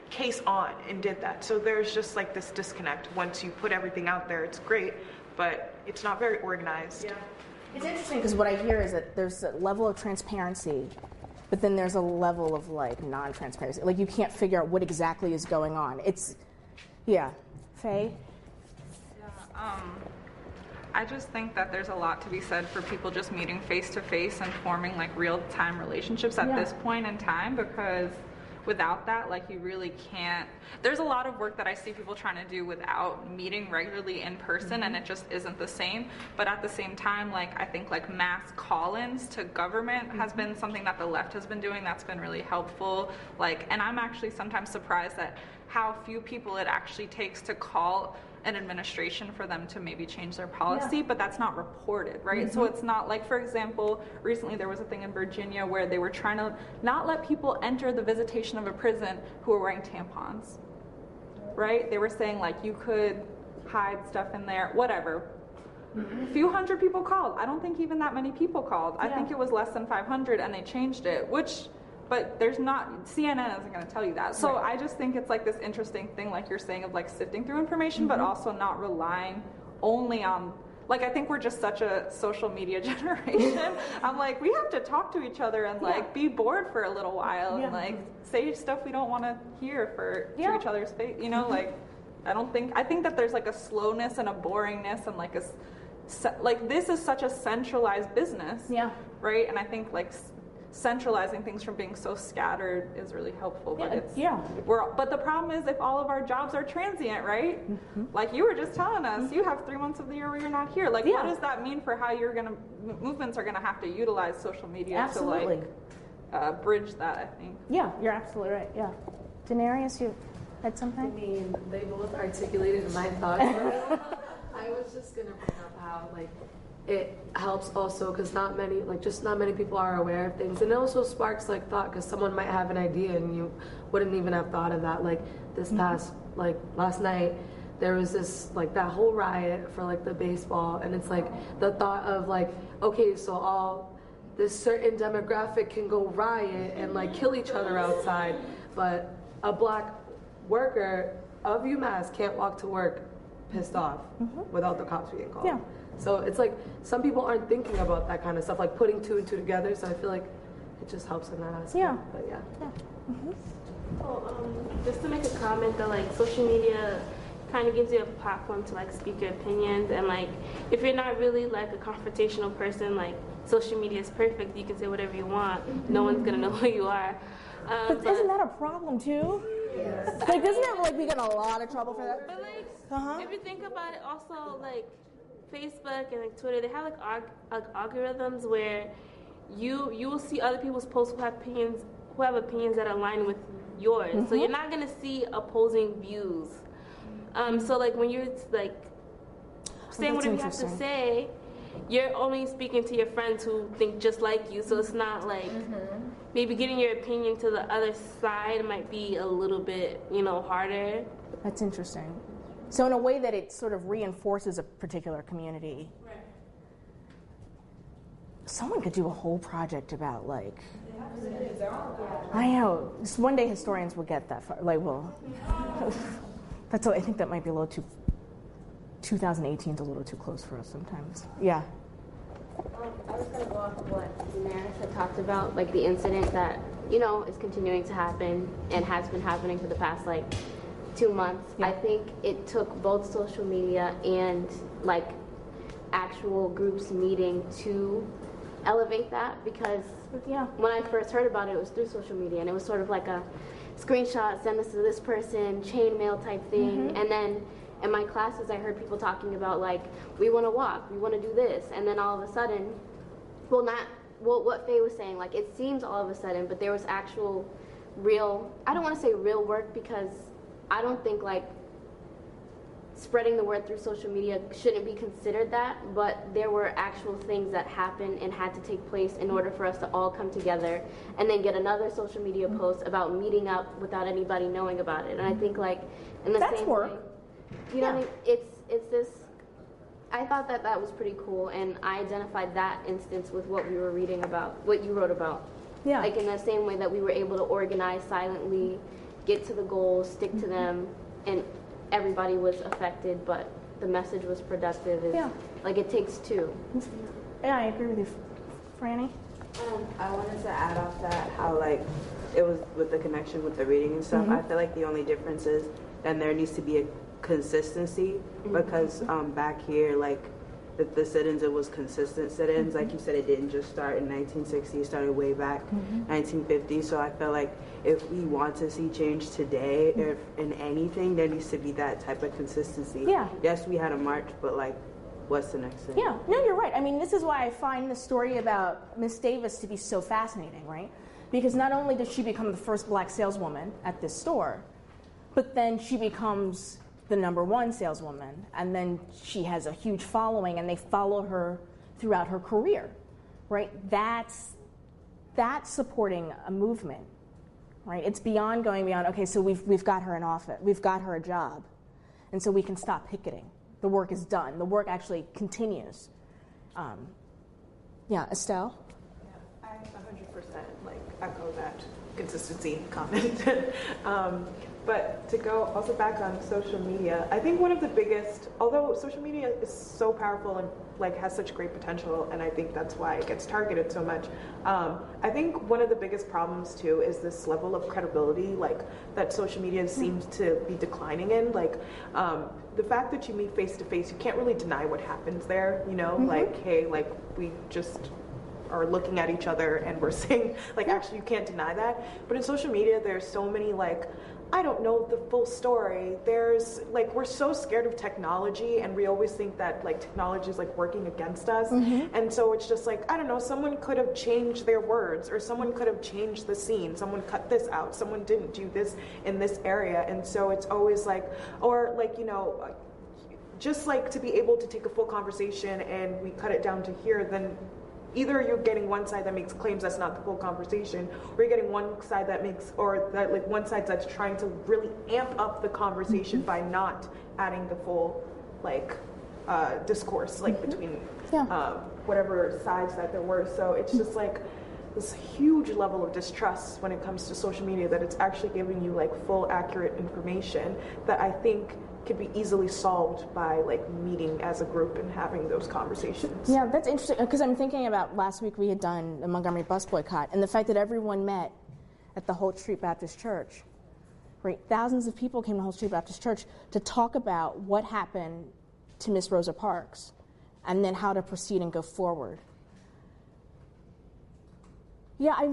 case on and did that? So there's just this disconnect. Once you put everything out there, it's great, but it's not very organized. Yeah. It's interesting because what I hear is that there's a level of transparency, but then there's a level of non-transparency. You can't figure out what exactly is going on. Faye? I just think that there's a lot to be said for people just meeting face to face and forming real-time relationships at this point in time, because without that, you really can't. There's a lot of work that I see people trying to do without meeting regularly in person, and it just isn't the same. But at the same time, I think mass call-ins to government has been something that the left has been doing that's been really helpful. And I'm actually sometimes surprised at how few people it actually takes to call an administration for them to maybe change their policy, but that's not reported, right? So it's not for example, recently there was a thing in Virginia where they were trying to not let people enter the visitation of a prison who were wearing tampons, right? They were saying you could hide stuff in there, whatever. A few hundred people called. I don't think even that many people called. I think it was less than 500, and they changed it, but there's not, CNN isn't going to tell you that. So I just think it's this interesting thing, you're saying, of sifting through information, but also not relying only on like, I think we're just such a social media generation. I'm like, we have to talk to each other and like be bored for a little while and like say stuff we don't want to hear to each other's face, you know, like, I think that there's like a slowness and a boringness and like like this is such a centralized business, right? And I think like centralizing things from being so scattered is really helpful. But but the problem is if all of our jobs are transient, right? Like you were just telling us, you have 3 months of the year where you're not here. Like, what does that mean for how movements are gonna have to utilize social media to like bridge that? I think. Yeah, you're absolutely right. Yeah, Denarius, you had something? I mean, they both articulated my thoughts. I was just gonna bring up how like it helps also because not many people are aware of things, and it also sparks like thought because someone might have an idea and you wouldn't even have thought of that. Like this past last night, there was this like that whole riot for like the baseball, and it's like the thought of like, okay, so all this certain demographic can go riot and like kill each other outside, but a black worker of UMass can't walk to work pissed off without the cops being called. So it's like some people aren't thinking about that kind of stuff, like putting 2 and 2 together. So I feel like it just helps in that aspect. But just to make a comment that like social media kind of gives you a platform to like speak your opinions, and like if you're not really like a confrontational person, like social media is perfect. You can say whatever you want. No one's gonna know who you are. But isn't that a problem too? Yes. Like, doesn't that like we get a lot of trouble for that? But like, if you think about it, also like Facebook and like Twitter, they have like algorithms where you will see other people's posts who have opinions that align with yours. So you're not gonna see opposing views. So like when you're like saying whatever you have to say, you're only speaking to your friends who think just like you. So it's not like maybe getting your opinion to the other side might be a little bit, harder. That's interesting. So in a way that it sort of reinforces a particular community. Right. Someone could do a whole project about like. I know. One day historians will get that far. Like, well, I think that might be a little too. 2018 is a little too close for us sometimes. Yeah. I was going to go off of what Daenerys had talked about, like the incident that, is continuing to happen and has been happening for the past, 2 months. Yeah. I think it took both social media and, actual groups meeting to elevate that because when I first heard about it, it was through social media, and it was sort of like a screenshot, send this to this person, chain mail type thing, and then in my classes, I heard people talking about, we want to walk, we want to do this. And then all of a sudden, what Faye was saying, it seems all of a sudden, but there was actual real, I don't want to say real work because I don't think, spreading the word through social media shouldn't be considered that, but there were actual things that happened and had to take place in order for us to all come together and then get another social media post about meeting up without anybody knowing about it. And I think, in the same way, you know what I mean? It's this. I thought that was pretty cool, and I identified that instance with what we were reading about, what you wrote about. Yeah. In the same way that we were able to organize silently, get to the goals, stick to them, and everybody was affected, but the message was productive. It takes two. Yeah, I agree with you, Franny. I wanted to add off that how it was with the connection with the reading and stuff. I feel like the only difference is then there needs to be a consistency because back here the sit-ins, it was consistent sit-ins. Like you said, it didn't just start in 1960, it started way back 1950. So I feel like if we want to see change today, if in anything, there needs to be that type of consistency. Yes, we had a march, but what's the next thing? No, you're right. I mean, this is why I find the story about Miss Davis to be so fascinating, right? Because not only does she become the first black saleswoman at this store, but then she becomes the #1 saleswoman, and then she has a huge following, and they follow her throughout her career, right? That's supporting a movement, right? It's going beyond. Okay, so we've got her an office, we've got her a job, and so we can stop picketing. The work is done. The work actually continues. Estelle. Yeah, I 100% echo that consistency comment. But to go also back on social media, I think one of the biggest, although social media is so powerful and like has such great potential, and I think that's why it gets targeted so much. I think one of the biggest problems too is this level of credibility, like that social media seems to be declining in. Like the fact that you meet face to face, you can't really deny what happens there. You know, like hey, like we just are looking at each other and we're saying like actually you can't deny that. But in social media, there's so many like, I don't know the full story. There's like, we're so scared of technology and we always think that like technology is like working against us. And so it's just like, I don't know, someone could have changed their words or someone could have changed the scene. Someone cut this out. Someone didn't do this in this area. And so it's always like, or like, you know, just like to be able to take a full conversation and we cut it down to here, then either you're getting one side that makes claims that's not the full conversation, or you're getting one side that makes, or that like one side that's trying to really amp up the conversation by not adding the full like discourse like between whatever sides that there were. So it's just like this huge level of distrust when it comes to social media, that it's actually giving you like full accurate information that I think could be easily solved by like meeting as a group and having those conversations. Yeah, that's interesting because I'm thinking about last week we had done the Montgomery bus boycott and the fact that everyone met at the Holt Street Baptist Church. Right, thousands of people came to Holt Street Baptist Church to talk about what happened to Miss Rosa Parks and then how to proceed and go forward. Yeah, I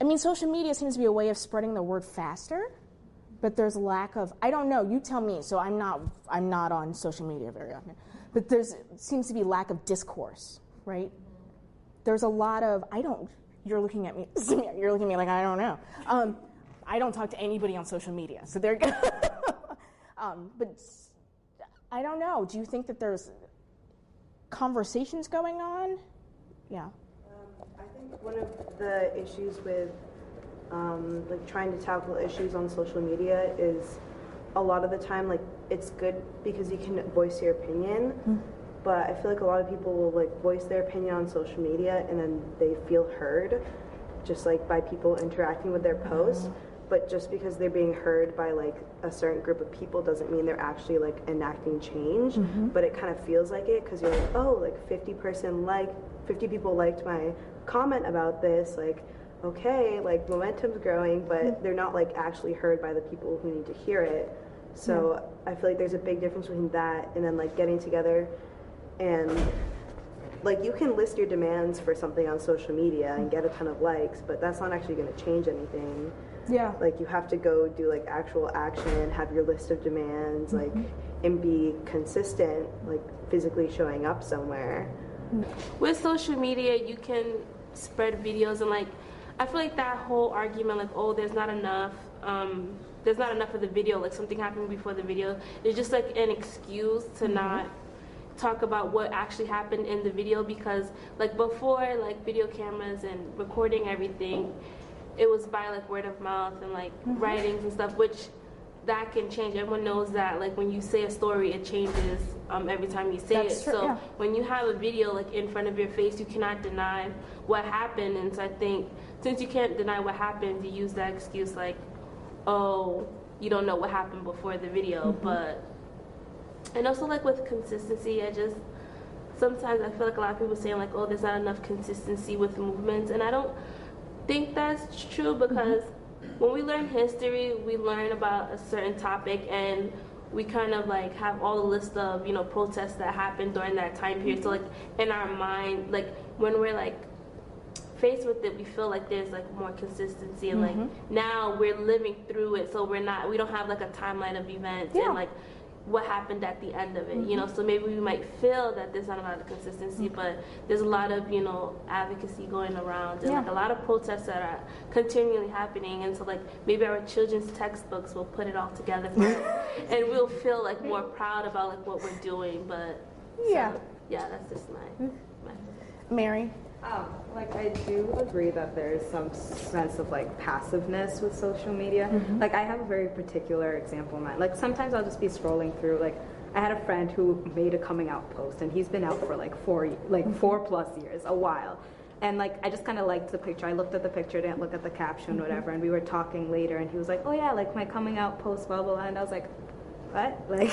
mean, social media seems to be a way of spreading the word faster. But there's a lack of, I don't know, you tell me, so I'm not on social media very often, but seems to be lack of discourse, right? There's a lot of, you're looking at me, you're looking at me like I don't know. I don't talk to anybody on social media, so there you go. But I don't know, do you think that there's conversations going on? Yeah. I think one of the issues with like trying to tackle issues on social media is a lot of the time like it's good because you can voice your opinion, but I feel like a lot of people will like voice their opinion on social media and then they feel heard just like by people interacting with their posts, but just because they're being heard by like a certain group of people doesn't mean they're actually like enacting change. But it kind of feels like it because you're like, oh, like 50 people liked my comment about this, like okay, like momentum's growing, but they're not like actually heard by the people who need to hear it. So I feel like there's a big difference between that and then like getting together and like you can list your demands for something on social media and get a ton of likes, but that's not actually going to change anything. Yeah. Like you have to go do like actual action, have your list of demands, like and be consistent, like physically showing up somewhere. With social media, you can spread videos and like I feel like that whole argument, like, oh, there's not enough of the video, like something happened before the video, is just like an excuse to not talk about what actually happened in the video because, like, before, like, video cameras and recording everything, it was by, like, word of mouth and, like, writings and stuff, which that can change. Everyone knows that, like, when you say a story, it changes every time you say That's it. True, so when you have a video, like, in front of your face, you cannot deny what happened. And so I think since you can't deny what happened, you use that excuse like, oh, you don't know what happened before the video. But, and also like with consistency, sometimes I feel like a lot of people saying like, oh, there's not enough consistency with movements. And I don't think that's true because when we learn history, we learn about a certain topic and we kind of like have all the list of, you know, protests that happened during that time period. So like in our mind, like when we're like faced with it, we feel like there's like more consistency and like now we're living through it, so we don't have like a timeline of events and like what happened at the end of it, you know. So maybe we might feel that there's not a lot of consistency, but there's a lot of, you know, advocacy going around and like a lot of protests that are continually happening. And so like maybe our children's textbooks will put it all together for us and we'll feel like more proud about like what we're doing. But so, that's just my Mary. Like I do agree that there's some sense of like passiveness with social media. Like I have a very particular example in mind. Like sometimes I'll just be scrolling through, like I had a friend who made a coming out post and he's been out for like 4+ years, a while. And like I just kind of liked the picture. I looked at the picture, didn't look at the caption, whatever. And we were talking later, and he was like, "Oh yeah, like my coming out post, blah blah blah." And I was like, "What?" Like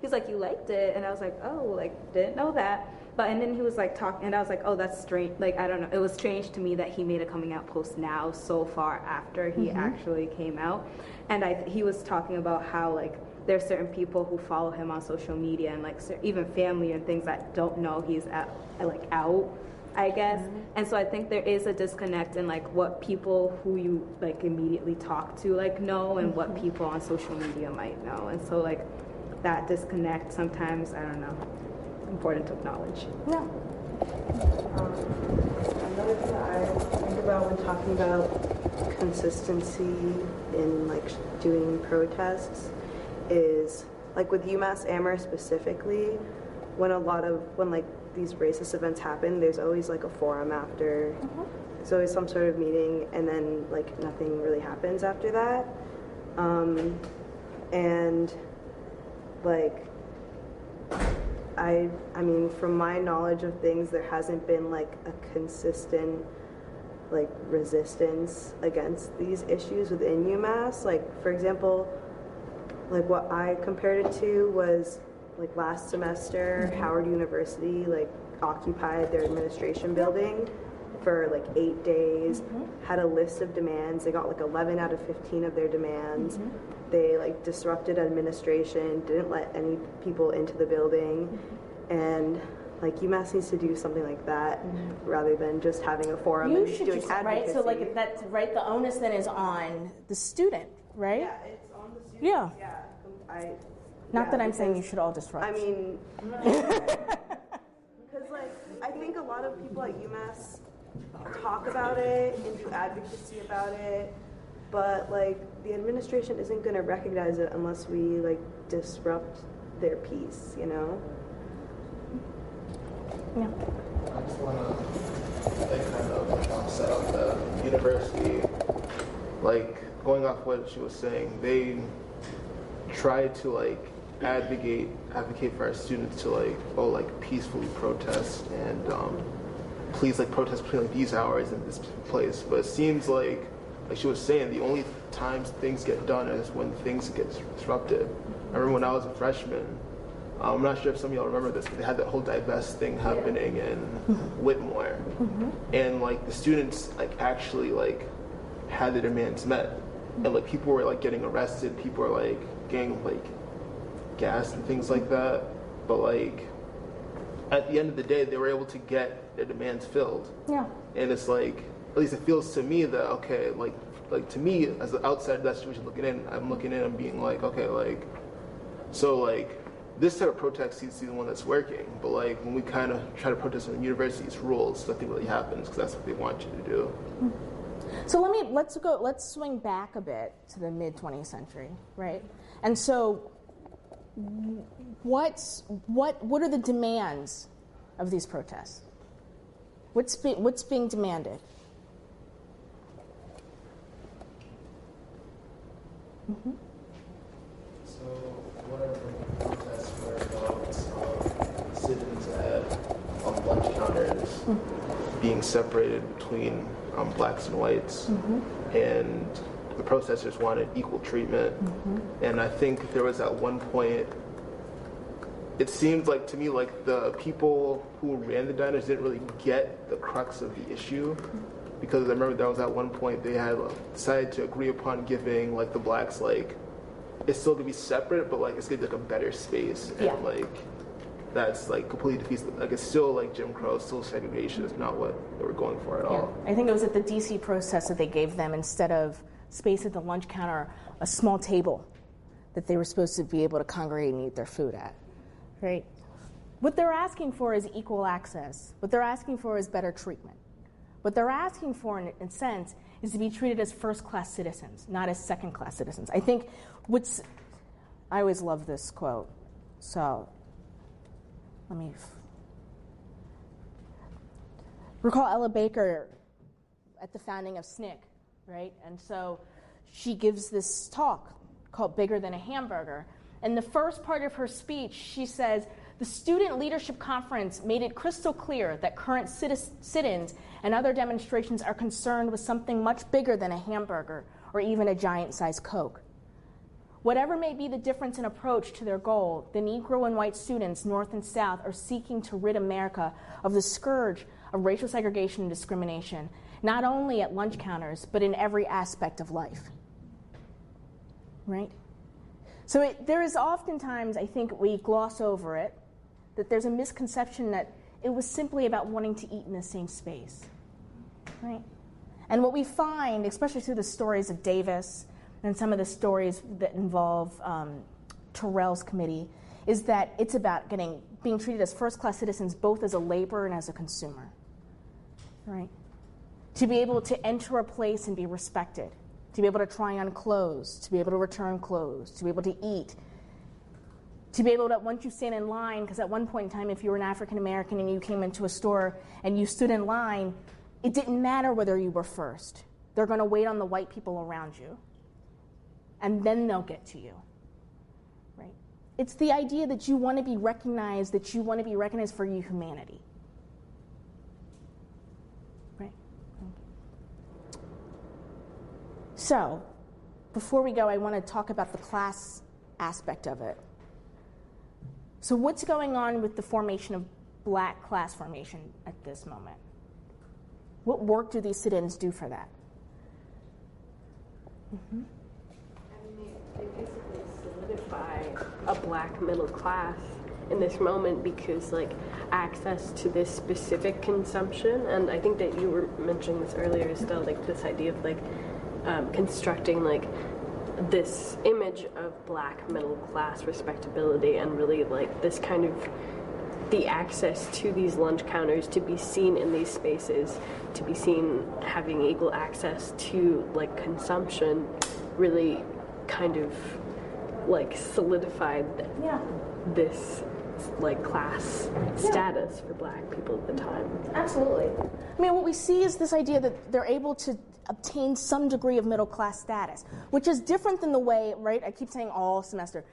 he's like, "You liked it," and I was like, "Oh, like didn't know that." But and then he was like talking, and I was like, "Oh, that's strange." Like I don't know. It was strange to me that he made a coming out post now, so far after he actually came out. And he was talking about how like there's certain people who follow him on social media, and like even family and things that don't know he's out, I guess. And so I think there is a disconnect in like what people who you like immediately talk to like know and what people on social media might know. And so like that disconnect sometimes, I don't know, important to acknowledge. Yeah. Another thing that I think about when talking about consistency in like doing protests is like with UMass Amherst specifically, when like these racist events happen, there's always like a forum after. There's always some sort of meeting, and then like nothing really happens after that. And like I mean, from my knowledge of things, there hasn't been like a consistent like resistance against these issues within UMass. Like for example, like what I compared it to was like last semester, Howard University like occupied their administration building for like 8 days, had a list of demands. They got like 11 out of 15 of their demands. They like disrupted administration, didn't let any people into the building, and like UMass needs to do something like that rather than just having a forum You and should doing just, advocacy. right? So like that's right. The onus then is on the student, right? Yeah, it's on the students. Yeah. Not that I'm saying you should all disrupt. I mean, because like I think a lot of people at UMass talk about it and do advocacy about it, but like the administration isn't going to recognize it unless we like disrupt their peace, you know? Yeah. I just want to kind of set up the university, like going off what she was saying, they try to like advocate for our students to like peacefully protest and please like protest between like these hours in this place. But it seems like she was saying, the only times things get done is when things get disrupted. I remember when I was a freshman, I'm not sure if some of y'all remember this, but they had that whole divest thing happening in Whitmore, and like the students like actually like had their demands met, and like people were like getting arrested, people were like getting like gassed and things like that, but like at the end of the day they were able to get their demands filled. Yeah. And it's like, at least it feels to me that okay, like to me as the outside of that situation looking in, I'm looking in and being like, okay, like so like this type of protest seems to be the one that's working, but like when we kind of try to protest on the university's rules, nothing really happens because that's what they want you to do. So let's swing back a bit to the mid 20th century, right? And so what are the demands of these protests? What's being demanded? So whatever protests were about sit-ins at lunch counters being separated between blacks and whites, and the protesters wanted equal treatment. And I think there was at one point, it seemed like to me like the people who ran the diners didn't really get the crux of the issue, because I remember there was at one point they had decided to agree upon giving like the blacks like, it's still gonna be separate, but like it's gonna be like a better space, and like that's like completely defeats, like it's still like Jim Crow, still segregation. It's not what they were going for at all. I think it was at the DC process that they gave them, instead of space at the lunch counter, a small table that they were supposed to be able to congregate and eat their food at, right? What they're asking for is equal access. What they're asking for is better treatment. What they're asking for, in a sense, is to be treated as first-class citizens, not as second-class citizens. I think I always love this quote, so let me recall Ella Baker at the founding of SNCC, right? And so she gives this talk called Bigger Than a Hamburger. And the first part of her speech, she says, The Student Leadership Conference made it crystal clear that current sit-ins and other demonstrations are concerned with something much bigger than a hamburger or even a giant-sized Coke. Whatever may be the difference in approach to their goal, the Negro and white students, North and South, are seeking to rid America of the scourge of racial segregation and discrimination, not only at lunch counters, but in every aspect of life. Right? So there is oftentimes, I think we gloss over it, that there's a misconception that it was simply about wanting to eat in the same space. Right? And what we find, especially through the stories of Davis and some of the stories that involve Terrell's committee, is that it's about being treated as first-class citizens both as a laborer and as a consumer. Right? To be able to enter a place and be respected, to be able to try on clothes, to be able to return clothes, to be able to eat, to be able to, once you stand in line, because at one point in time, if you were an African American and you came into a store and you stood in line, it didn't matter whether you were first. They're going to wait on the white people around you, and then they'll get to you. Right? It's the idea that you want to be recognized, for your humanity. Right? So, before we go, I want to talk about the class aspect of it. So what's going on with the formation of black class formation at this moment? What work do these sit-ins do for that? Mm-hmm. I mean, they basically solidify a black middle class in this moment because, like, access to this specific consumption, and I think that you were mentioning this earlier still, like, this idea of, like, constructing, like, this image of black middle class respectability and really, like, this kind of the access to these lunch counters, to be seen in these spaces, to be seen having equal access to, like, consumption, really kind of, like, solidified this, like, class status for black people at the time. Absolutely. I mean, what we see is this idea that they're able to obtain some degree of middle class status, which is different than the way, right, I keep saying all semester.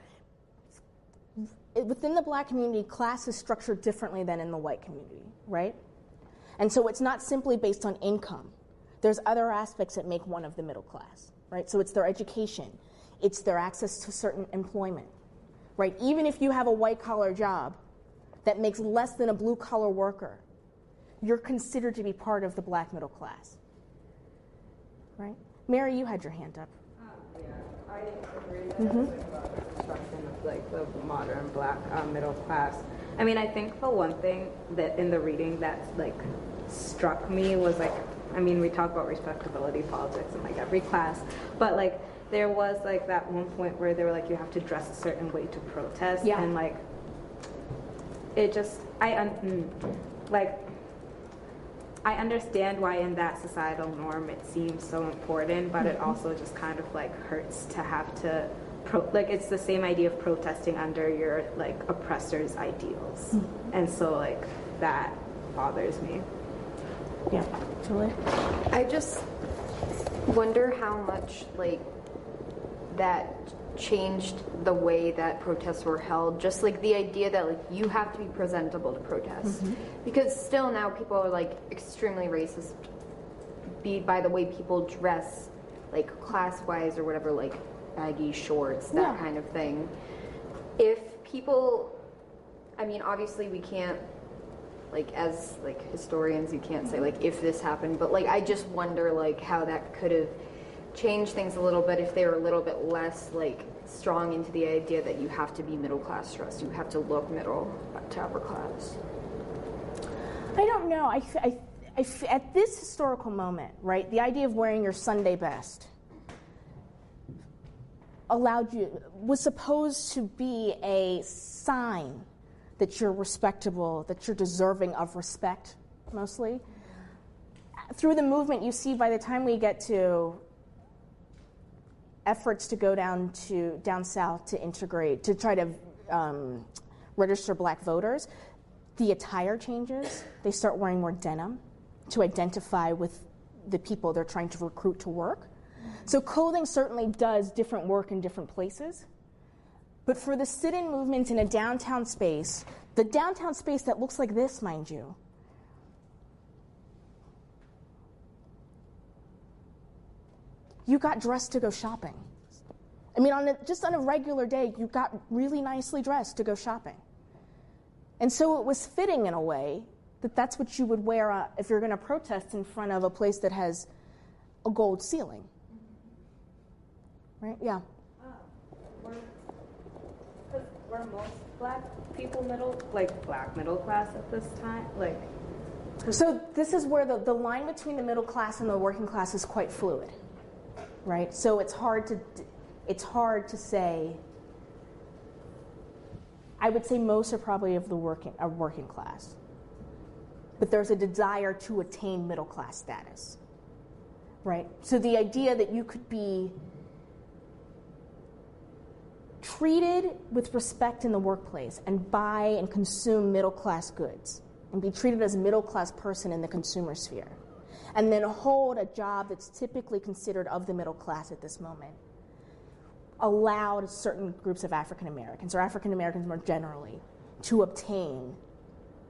Within the black community, class is structured differently than in the white community, right? And so it's not simply based on income. There's other aspects that make one of the middle class, right? So it's their education. It's their access to certain employment, right? Even if you have a white-collar job that makes less than a blue-collar worker, you're considered to be part of the black middle class, right? Mary, you had your hand up. Yeah, I agree that about the construction of, like, the modern black middle class. I mean, I think the one thing that in the reading that, like, struck me was, like, I mean, we talk about respectability politics in, like, every class, but, like, there was, like, that one point where they were like, you have to dress a certain way to protest, and, like, it just, I understand why in that societal norm it seems so important, but it also just kind of, like, hurts to have to, like, it's the same idea of protesting under your, like, oppressor's ideals. And so, like, that bothers me. Yeah, Julie? I just wonder how much, like, that changed the way that protests were held, just like the idea that, like, you have to be presentable to protest, because still now people are, like, extremely racist by the way people dress, like, class-wise or whatever, like baggy shorts, that kind of thing. If people, I mean, obviously we can't, like, as, like, historians, you can't say, like, if this happened, but, like, I just wonder, like, how that could have change things a little bit if they were a little bit less, like, strong into the idea that you have to be middle class dressed, you have to look middle to upper class. I don't know. At this historical moment, right, the idea of wearing your Sunday best was supposed to be a sign that you're respectable, that you're deserving of respect, mostly. Through the movement, you see by the time we get to efforts to go down south to integrate, to try to register black voters, the attire changes. They start wearing more denim to identify with the people they're trying to recruit to work. So clothing certainly does different work in different places. But for the sit-in movements in a downtown space The downtown space that looks like this, mind you, you got dressed to go shopping. I mean, just on a regular day, you got really nicely dressed to go shopping. And so it was fitting in a way that that's what you would wear if you're going to protest in front of a place that has a gold ceiling. Right? Yeah. Were most black people black middle class at this time? So this is where the line between the middle class and the working class is quite fluid, right? So it's hard to say. I would say most are probably of the working class, but there's a desire to attain middle class status, right? So the idea that you could be treated with respect in the workplace and buy and consume middle class goods and be treated as a middle class person in the consumer sphere, and then hold a job that's typically considered of the middle class at this moment, allowed certain groups of African Americans, or African Americans more generally, to obtain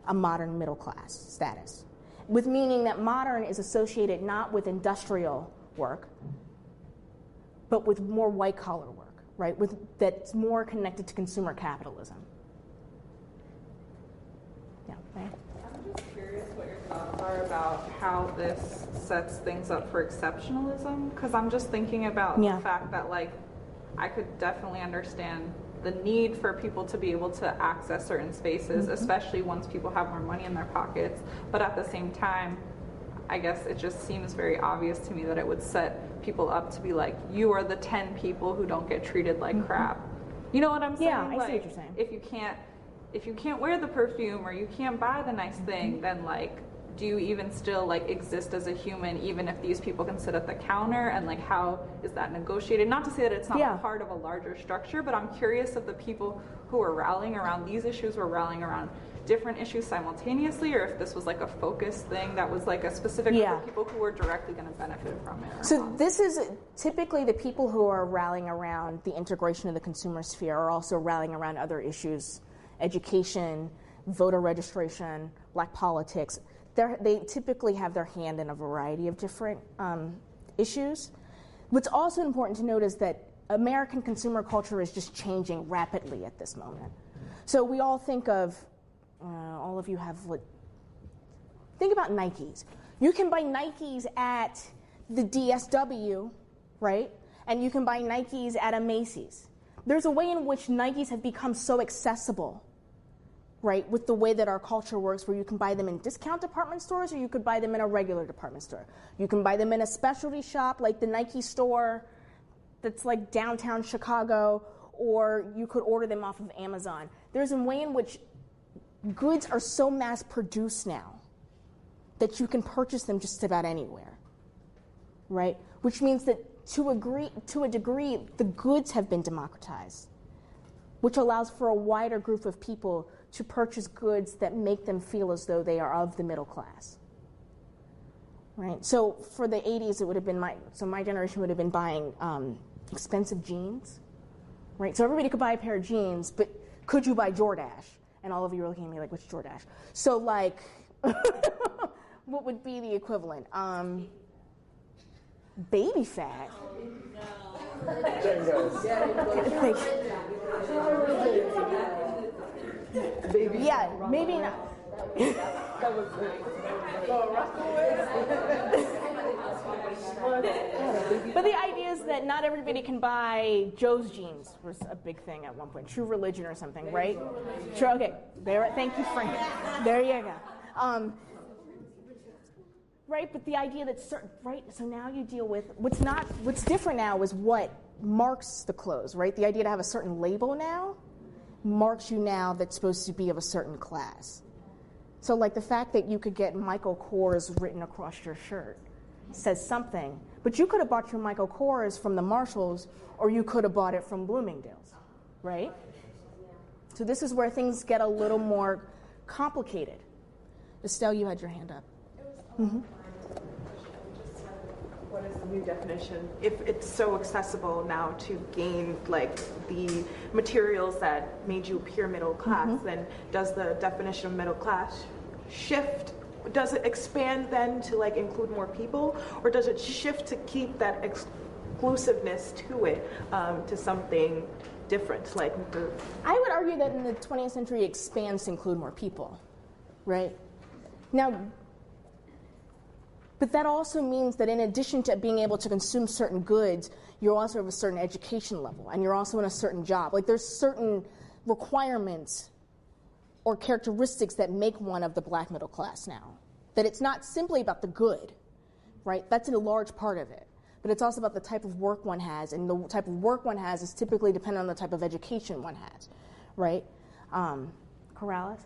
a modern middle class status. With meaning that modern is associated not with industrial work, but with more white collar work, right? That's more connected to consumer capitalism. Yeah, right? I'm just curious what your thoughts are about how this sets things up for exceptionalism, because I'm just thinking about the fact that I could definitely understand the need for people to be able to access certain spaces, especially once people have more money in their pockets. But at the same time, I guess it just seems very obvious to me that it would set people up to be like, you are the 10 people who don't get treated like crap. You know what I'm saying? Yeah, I see what you're saying. If you can't wear the perfume or you can't buy the nice thing, then do you even still exist as a human, even if these people can sit at the counter, and how is that negotiated? Not to say that it's not part of a larger structure, but I'm curious if the people who are rallying around these issues were rallying around different issues simultaneously, or if this was a focused thing that was a specific group of people who were directly going to benefit from it. So this is typically the people who are rallying around the integration of the consumer sphere are also rallying around other issues, education, voter registration, black politics. They typically have their hand in a variety of different issues. What's also important to note is that American consumer culture is just changing rapidly at this moment. So we all think of, all of you have, think about Nikes. You can buy Nikes at the DSW, right? And you can buy Nikes at a Macy's. There's a way in which Nikes have become so accessible, right, with the way that our culture works, where you can buy them in discount department stores or you could buy them in a regular department store. You can buy them in a specialty shop like the Nike store that's downtown Chicago, or you could order them off of Amazon. There's a way in which goods are so mass produced now that you can purchase them just about anywhere, right? Which means that to a degree, the goods have been democratized, which allows for a wider group of people to purchase goods that make them feel as though they are of the middle class, right? So for the 80s, it would have been my generation would have been buying expensive jeans, right? So everybody could buy a pair of jeans, but could you buy Jordache? And all of you are looking at me like, what's Jordache? So what would be the equivalent? Baby fat. Yeah, maybe not. But the idea is that not everybody can buy Joe's jeans was a big thing at one point. True Religion or something, right? True. Okay. There. Thank you, Frank. There you go. Right. But the idea that right. So now you deal with what's different now is what marks the clothes. Right. The idea to have a certain label now marks you now that's supposed to be of a certain class. So the fact that you could get Michael Kors written across your shirt says something. But you could have bought your Michael Kors from the Marshalls, or you could have bought it from Bloomingdale's, right? So this is where things get a little more complicated. Estelle, you had your hand up. What is the new definition? If it's so accessible now to gain like the materials that made you pure middle class, then does the definition of middle class shift? Does it expand then to like include more people, or does it shift to keep that exclusiveness to it, to something different? Like I would argue that in the 20th century it expands to include more people, right? Now, but that also means that in addition to being able to consume certain goods, you're also of a certain education level, and you're also in a certain job. Like there's certain requirements or characteristics that make one of the black middle class now. That it's not simply about the good, right? That's a large part of it. But it's also about the type of work one has, and the type of work one has is typically dependent on the type of education one has, right? Corrales?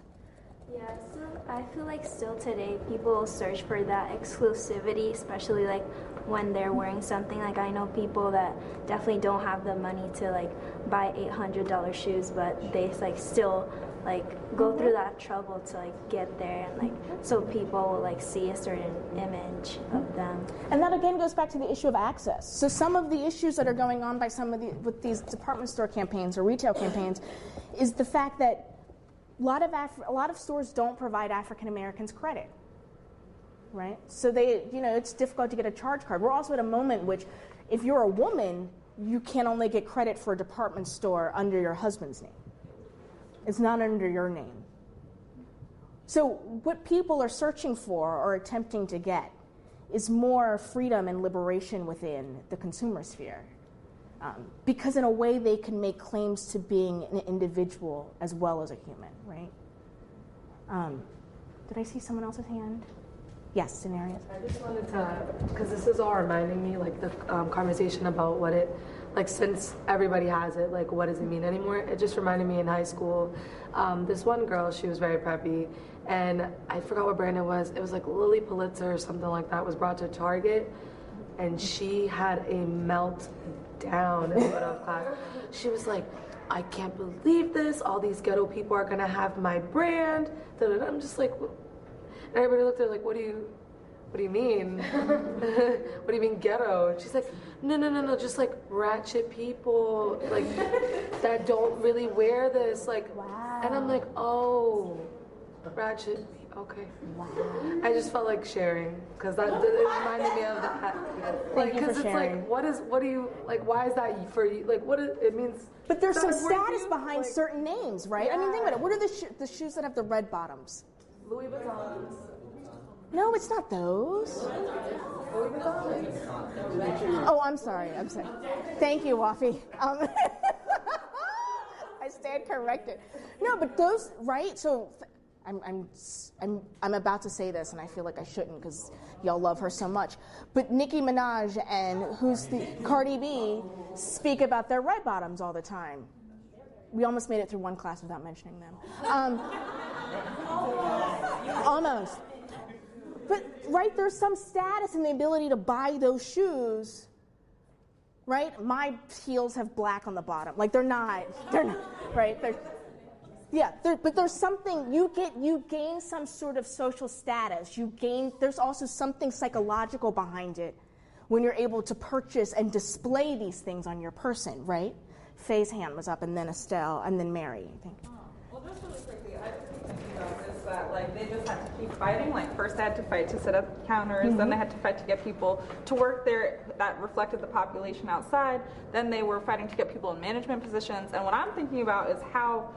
Yeah, so I feel like still today people search for that exclusivity, especially like when they're wearing something. Like I know people that definitely don't have the money to like buy $800 shoes, but they like still like go through that trouble to like get there, and like so people will like see a certain image of them. And that again goes back to the issue of access. So some of the issues that are going on by some of with these department store campaigns or retail campaigns is the fact that a lot of stores don't provide African Americans credit, right? So it's difficult to get a charge card. We're also at a moment which, if you're a woman, you can only get credit for a department store under your husband's name. It's not under your name. So what people are searching for or attempting to get is more freedom and liberation within the consumer sphere. Because in a way they can make claims to being an individual as well as a human, right? Did I see someone else's hand? Yes, scenarios. I just wanted to, because this is all reminding me, like the conversation about what it, like since everybody has it, like what does it mean anymore? It just reminded me in high school, this one girl, she was very preppy, and I forgot what brand it was. It was like Lily Pulitzer or something like that was brought to Target, and she had a meltdown in the middle of class. She was like, I can't believe this. All these ghetto people are gonna have my brand. I'm just like, and everybody looked at her like, what do you mean? What do you mean ghetto? And she's like, no, just like ratchet people, like that don't really wear this, like. Wow. And I'm like, oh, ratchet. Okay. Wow. I just felt like sharing because that it reminded me of that. Like, because it's sharing. Like, what do you like? Why is that for you? Like, what it means? But there's some status behind certain names, right? Yeah. I mean, think about it. What are the shoes that have the red bottoms? Louis Vuitton. No, it's not those. Oh, I'm sorry. Thank you, Wafi. I stand corrected. No, but those, right? So I'm about to say this, and I feel like I shouldn't because y'all love her so much. But Nicki Minaj and Cardi B speak about their red bottoms all the time. We almost made it through one class without mentioning them. Almost. But, right, there's some status in the ability to buy those shoes, right? My heels have black on the bottom. Like, they're not, right? But there's something, you gain some sort of social status. There's also something psychological behind it when you're able to purchase and display these things on your person, right? Faye's hand was up, and then Estelle, and then Mary, I think. Well, just really quickly, I was thinking about this, that like they just had to keep fighting. Like first they had to fight to set up counters, then they had to fight to get people to work there that reflected the population outside. Then they were fighting to get people in management positions. And what I'm thinking about is how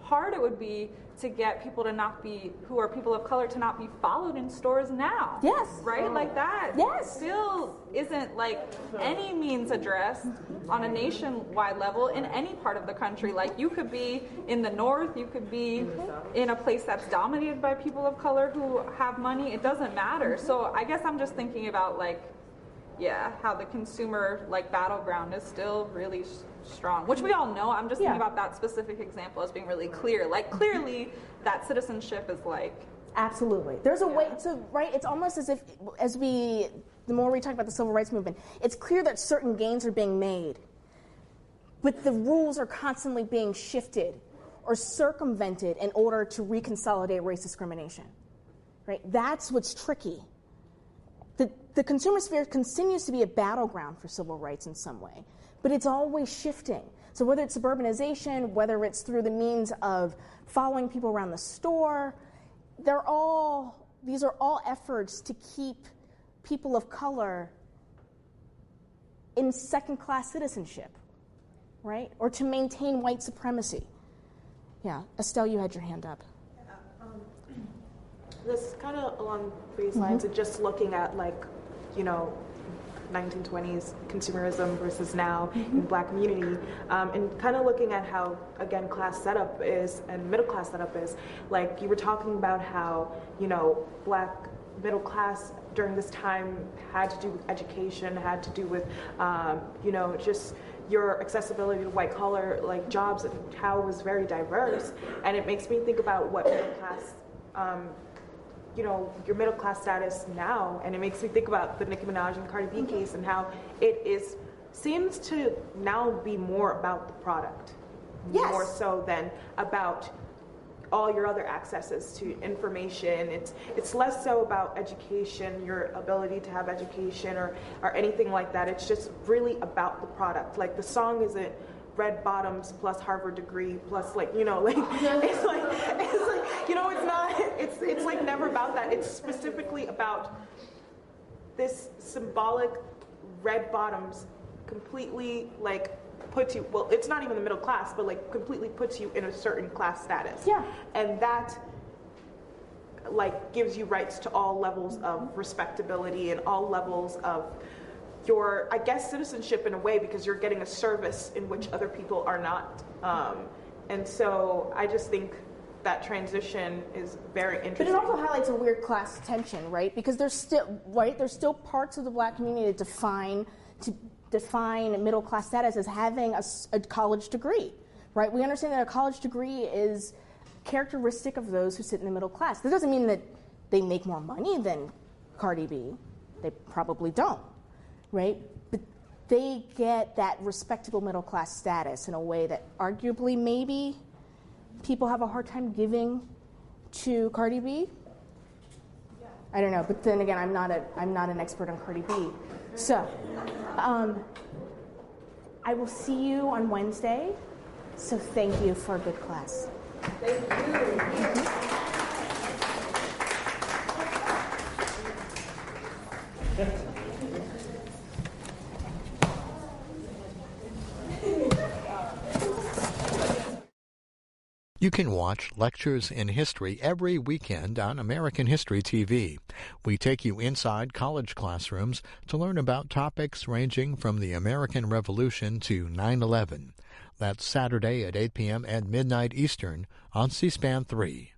hard it would be to get people to not be, who are people of color, to not be followed in stores now. Yes. Right? Like that still isn't like any means addressed on a nationwide level in any part of the country. Like you could be in the north, you could be in a place that's dominated by people of color who have money. It doesn't matter. So I guess I'm just thinking about like, how the consumer like battleground is still really strong, which we all know. I'm just thinking about that specific example as being really clear. Like clearly that citizenship is like absolutely. There's a way. So right, it's almost as if the more we talk about the civil rights movement, it's clear that certain gains are being made, but the rules are constantly being shifted or circumvented in order to reconsolidate race discrimination. Right. That's what's tricky. the consumer sphere continues to be a battleground for civil rights in some way, but it's always shifting. So whether it's suburbanization, whether it's through the means of following people around the store, these are all efforts to keep people of color in second-class citizenship, right? Or to maintain white supremacy. Yeah, Estelle, you had your hand up. This kind of along these lines of just looking at 1920s consumerism versus now in Black community, and kind of looking at how, again, class setup is and middle class setup is. Like you were talking about how, Black middle class during this time had to do with education, had to do with, just your accessibility to white collar jobs and how it was very diverse. And it makes me think about what middle class, your middle class status now, and it makes me think about the Nicki Minaj and Cardi B case and how it seems to now be more about the product, more so than about all your other accesses to information. It's less so about education, your ability to have education or anything like that. It's just really about the product. Like the song isn't red bottoms plus Harvard degree plus it's like never about that. It's specifically about this symbolic red bottoms completely puts you, well, it's not even the middle class, but completely puts you in a certain class status. Yeah. And that gives you rights to all levels of respectability and all levels of your, I guess, citizenship in a way, because you're getting a service in which other people are not. And so I just think that transition is very interesting. But it also highlights a weird class tension, right? Because there's still parts of the Black community that define middle class status as having a college degree, right? We understand that a college degree is characteristic of those who sit in the middle class. That doesn't mean that they make more money than Cardi B. They probably don't, right? But they get that respectable middle class status in a way that arguably maybe people have a hard time giving to Cardi B. I don't know, but then again, I'm not an expert on Cardi B. So, I will see you on Wednesday. So thank you for a good class. Thank you. You can watch Lectures in History every weekend on American History TV. We take you inside college classrooms to learn about topics ranging from the American Revolution to 9/11. That's Saturday at 8 p.m. and midnight Eastern on C-SPAN 3.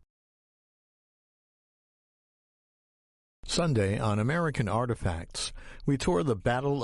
Sunday on American Artifacts, we tour the Battle